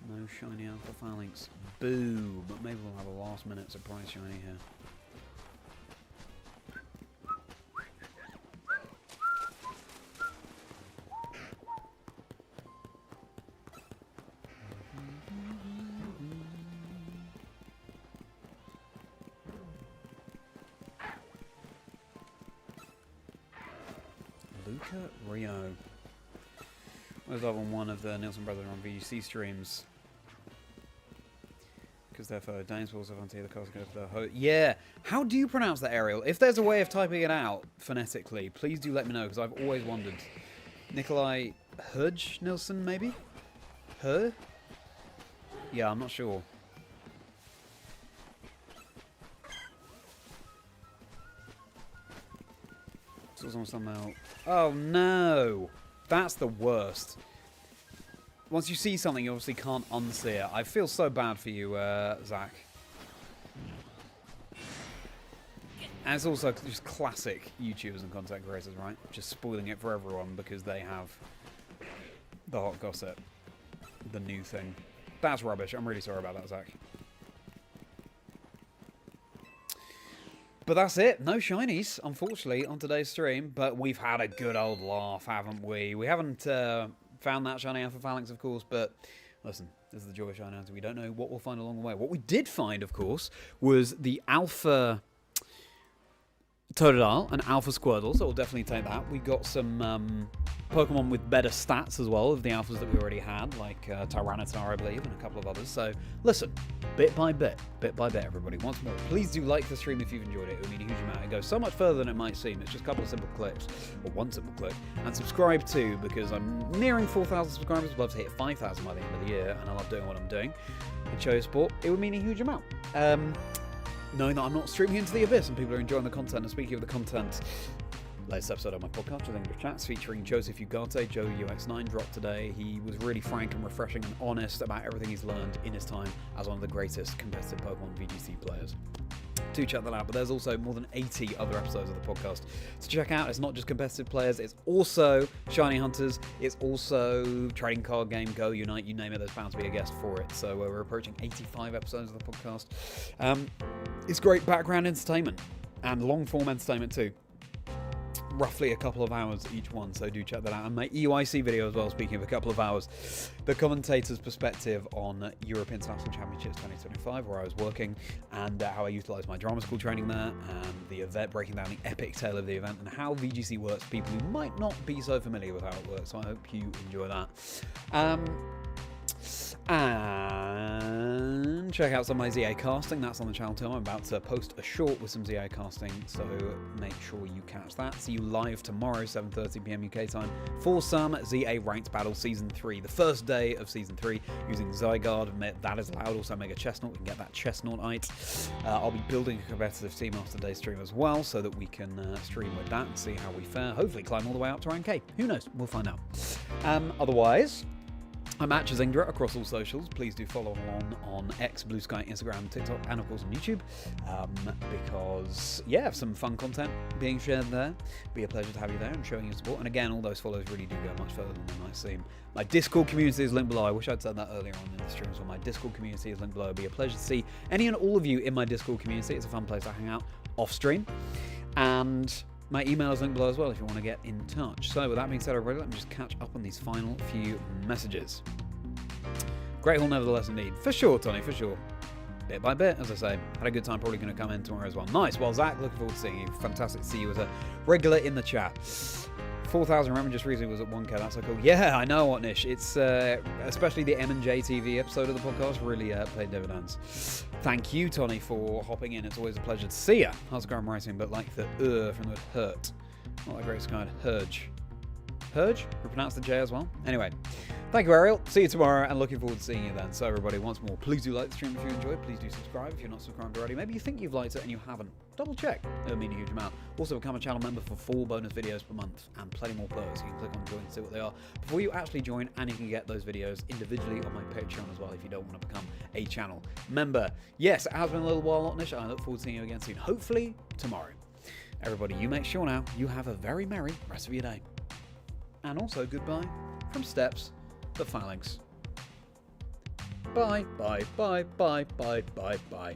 No shiny Alpha Falinks. Boo! But maybe we'll have a last minute surprise shiny here. Luca Rio. Was up on one of the Nielsen Brothers on VGC streams. Because they're for Danes will also volunteer the cost goes to the yeah. How do you pronounce that, Ariel? If there's a way of typing it out phonetically, please do let me know, because I've always wondered. Nikolai Hudge Nilsson, maybe? Her? Yeah, I'm not sure. Somehow. Oh no! That's the worst. Once you see something, you obviously can't unsee it. I feel so bad for you, Zach. And it's also just classic YouTubers and content creators, right? Just spoiling it for everyone because they have the hot gossip. The new thing. That's rubbish. I'm really sorry about that, Zach. But that's it. No shinies, unfortunately, on today's stream. But we've had a good old laugh, haven't we? We haven't found that shiny Alpha Falinks, of course. But listen, this is the joy of shiny hunting. We don't know what we'll find along the way. What we did find, of course, was the Alpha Totodile, an Alpha Squirtle, so we'll definitely take that. We got some Pokemon with better stats as well of the Alphas that we already had, like Tyranitar, I believe, and a couple of others. So, listen, bit by bit, everybody. Once more, please do like the stream if you've enjoyed it. It would mean a huge amount. It goes so much further than it might seem. It's just a couple of simple clicks, or one simple click. And subscribe too, because I'm nearing 4,000 subscribers. I'd love to hit 5,000 by the end of the year, and I love doing what I'm doing. And show your support, it would mean a huge amount. Knowing that I'm not streaming into the abyss and people are enjoying the content. And speaking of the content, latest episode of my podcast, Chazingdra Chats, featuring Joseph Ugarte, Joe UX9, dropped today. He was really frank and refreshing and honest about everything he's learned in his time as one of the greatest competitive Pokemon VGC players. Do check that out, but there's also more than 80 other episodes of the podcast to check out. It's not just competitive players, it's also Shiny Hunters, it's also Trading Card Game, Go, Unite, you name it, there's bound to be a guest for it. So we're approaching 85 episodes of the podcast. It's great background entertainment and long-form entertainment too. Roughly a couple of hours each one, so do check that out. And my EUIC video as well, speaking of a couple of hours, the commentator's perspective on European International Championships 2025, where I was working, and how I utilised my drama school training there, and the event, breaking down the epic tale of the event, and how VGC works for people who might not be so familiar with how it works. So I hope you enjoy that. And check out some of my ZA casting, that's on the channel too. I'm about to post a short with some ZA casting, so make sure you catch that. See you live tomorrow, 7:30 PM UK time, for some ZA Ranked Battle Season 3, the first day of Season 3, using Zygarde. That is allowed, also Mega Chestnut, we can get that Chestnut-ite. I'll be building a competitive team after today's stream as well, so that we can stream with that and see how we fare. Hopefully climb all the way up to Rank A. Who knows? We'll find out. Otherwise, I'm at Chazingdra across all socials. Please do follow along on X, Blue Sky, Instagram, TikTok, and of course on YouTube. Because, yeah, some fun content being shared there. Be a pleasure to have you there and showing your support. And again, all those follows really do go much further than they might seem. My Discord community is linked below. I wish I'd said that earlier on in the stream. So my Discord community is linked below. It'll be a pleasure to see any and all of you in my Discord community. It's a fun place to hang out off stream. And my email is linked below as well if you want to get in touch. So with that being said, everybody, let me just catch up on these final few messages. Great haul nevertheless indeed. For sure, Tony, for sure. Bit by bit, as I say. Had a good time, probably going to come in tomorrow as well. Nice. Well, Zach, looking forward to seeing you. Fantastic to see you as a regular in the chat. 4,000 Remember just recently was at 1K. That's so cool. Yeah, I know, what Nish. It's especially the M&J TV episode of the podcast really paid dividends. Thank you, Tony, for hopping in. It's always a pleasure to see you. How's it going, writing? But like the from the word hurt. Not that great kind. Hurge. Hurge? We pronounce the J as well. Anyway. Thank you, Ariel. See you tomorrow, and looking forward to seeing you then. So, everybody, once more, please do like the stream if you enjoyed. Please do subscribe if you're not subscribed already. Maybe you think you've liked it and you haven't. Double check. It would mean a huge amount. Also, become a channel member for 4 bonus videos per month and plenty more perks. You can click on join and see what they are before you actually join, and you can get those videos individually on my Patreon as well if you don't want to become a channel member. Yes, it has been a little while, Otnish. I look forward to seeing you again soon. Hopefully tomorrow. Everybody, you make sure now you have a very merry rest of your day. And also, goodbye from Steps the Falinks. Bye, bye, bye, bye, bye, bye, bye.